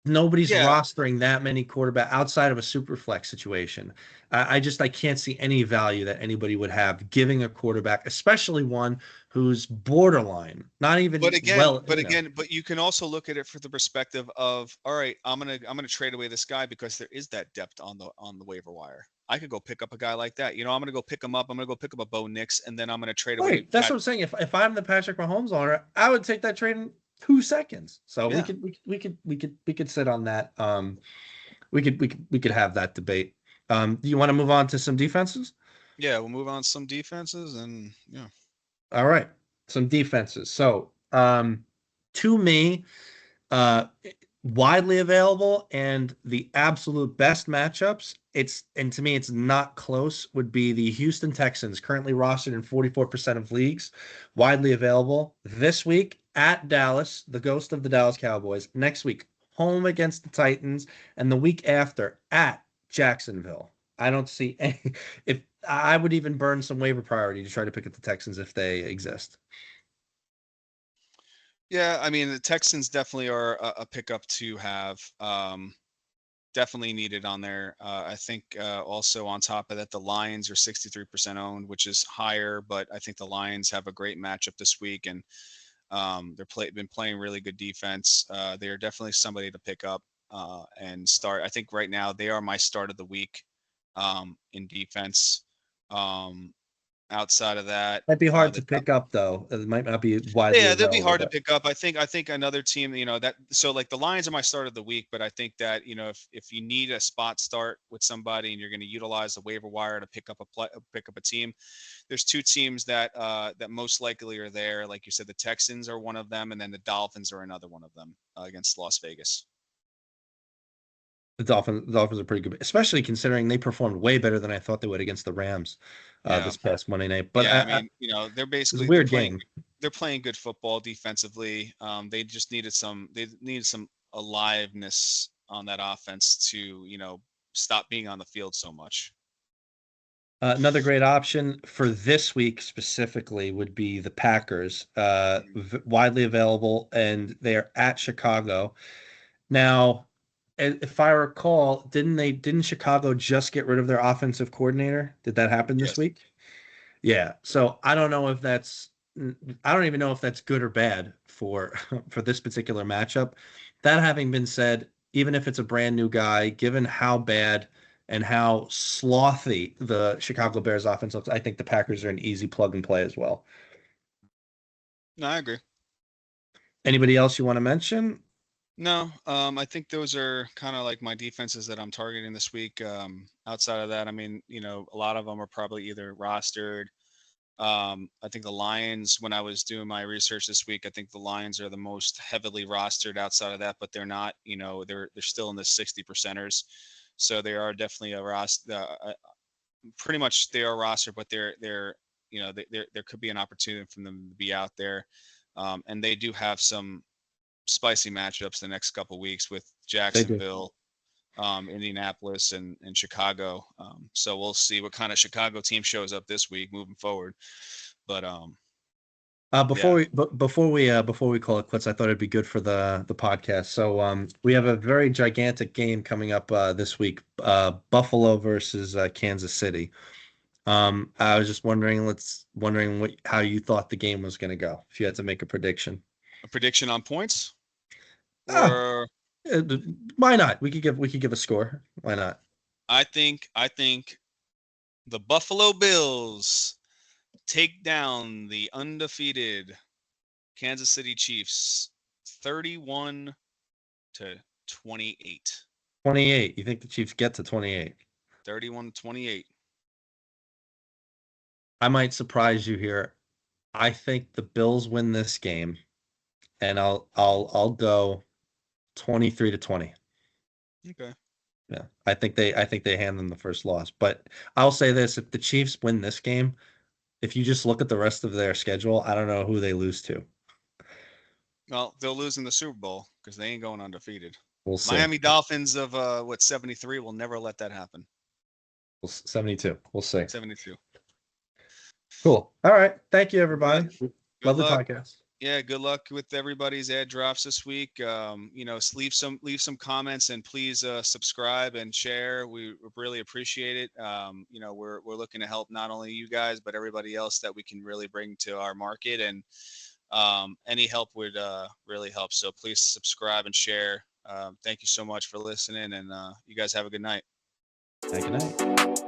nobody's Yeah, rostering that many quarterback outside of a super flex situation. I can't see any value that anybody would have giving a quarterback, especially one who's borderline, not but even again, well, but again, but you can also look at it for the perspective of, all right, I'm gonna trade away this guy because there is that depth on the waiver wire. I could go pick up a guy like that. I'm gonna go pick him up. I'm gonna go pick up a Bo Nix, and then I'm gonna trade away right. That's Pat. what I'm saying. If I'm the Patrick Mahomes owner, I would take that trade in 2 seconds. So we Yeah, could we could sit on that. We could have that debate. Do you want to move on to some defenses? yeah. We'll move on to some defenses, and yeah, All right, some defenses. So, to me, uh, widely available and the absolute best matchups. And to me, it's not close. Would be the Houston Texans, currently rostered in 44% of leagues, widely available this week at Dallas, the ghost of the Dallas Cowboys. Next week, home against the Titans, and the week after at Jacksonville. I don't see any. If I would even burn some waiver priority to try to pick up the Texans if they exist. yeah. I mean, the Texans definitely are a pickup to have. Definitely needed on there. I think also on top of that, the Lions are 63% owned, which is higher, but I think the Lions have a great matchup this week, and been playing really good defense. They are definitely somebody to pick up and start. I think right now they are my start of the week in defense. Um, outside of that, Might be hard the to pick up though. It might not be widely yeah, they'll be available, hard to but pick up. I think another team, that so like the Lions are my start of the week, but I think that, if you need a spot start with somebody and you're going to utilize the waiver wire to pick up a team, there's two teams that most likely are there. Like you said, the Texans are one of them, and then the Dolphins are another one of them against Las Vegas. the Dolphins are pretty good, especially considering they performed way better than I thought they would against the Rams Yeah. this past Monday night. But Yeah, I mean, they're it's a basically weird game. they're playing good football defensively. They needed some aliveness on that offense to, stop being on the field so much. Another great option for this week specifically would be the Packers, Mhm. widely available, and they're at Chicago. Now, if I recall, didn't Chicago just get rid of their offensive coordinator? Did that happen this Yes. week? Yeah. So I don't even know if that's good or bad for for this particular matchup. That having been said, even if it's a brand new guy, given how bad and how slothy the Chicago Bears offense looks, I think the Packers are an easy plug and play as well. No, I agree. Anybody else you want to mention? No, I think those are kind of like my defenses that I'm targeting this week. Outside of that, I mean, a lot of them are probably either rostered. I think the Lions, when I was doing my research this week, I think the Lions are the most heavily rostered outside of that, but they're not, they're still in the 60 percenters. So they are definitely a roster. Pretty much they are rostered, but there could be an opportunity for them to be out there. And they do have some spicy matchups the next couple weeks with They do. Jacksonville, Indianapolis, and Chicago. So we'll see what kind of Chicago team shows up this week moving forward. But Before yeah, we call it quits, I thought it'd be good for the podcast. So we have a very gigantic game coming up this week, Buffalo versus Kansas City. I was just wondering how you thought the game was going to go. If you had to make a prediction. a prediction on points, Ah, or uh, why not? We could give a score. Why not? I think The Buffalo Bills take down the undefeated Kansas City Chiefs 31 to 28. 28. You think the Chiefs get to 28? 31 to 28. I might surprise you here. I think the Bills win this game, and I'll go 23 to 20. Okay. Yeah. I think they hand them the first loss. But I'll say this, if the Chiefs win this game, if you just look at the rest of their schedule, I don't know who they lose to. Well, they'll lose in the Super Bowl because they ain't going undefeated. We'll see. Miami Dolphins of 73 will never let that happen. 72. We'll see. 72. Cool. All right. Thank you, everybody. Good Lovely luck. podcast. Yeah, good luck with everybody's ad drops this week. Leave some comments and please subscribe and share. We really appreciate it. We're looking to help not only you guys but everybody else that we can really bring to our market, and any help would really help. So please subscribe and share. Thank you so much for listening, and you guys have a good night. Good night.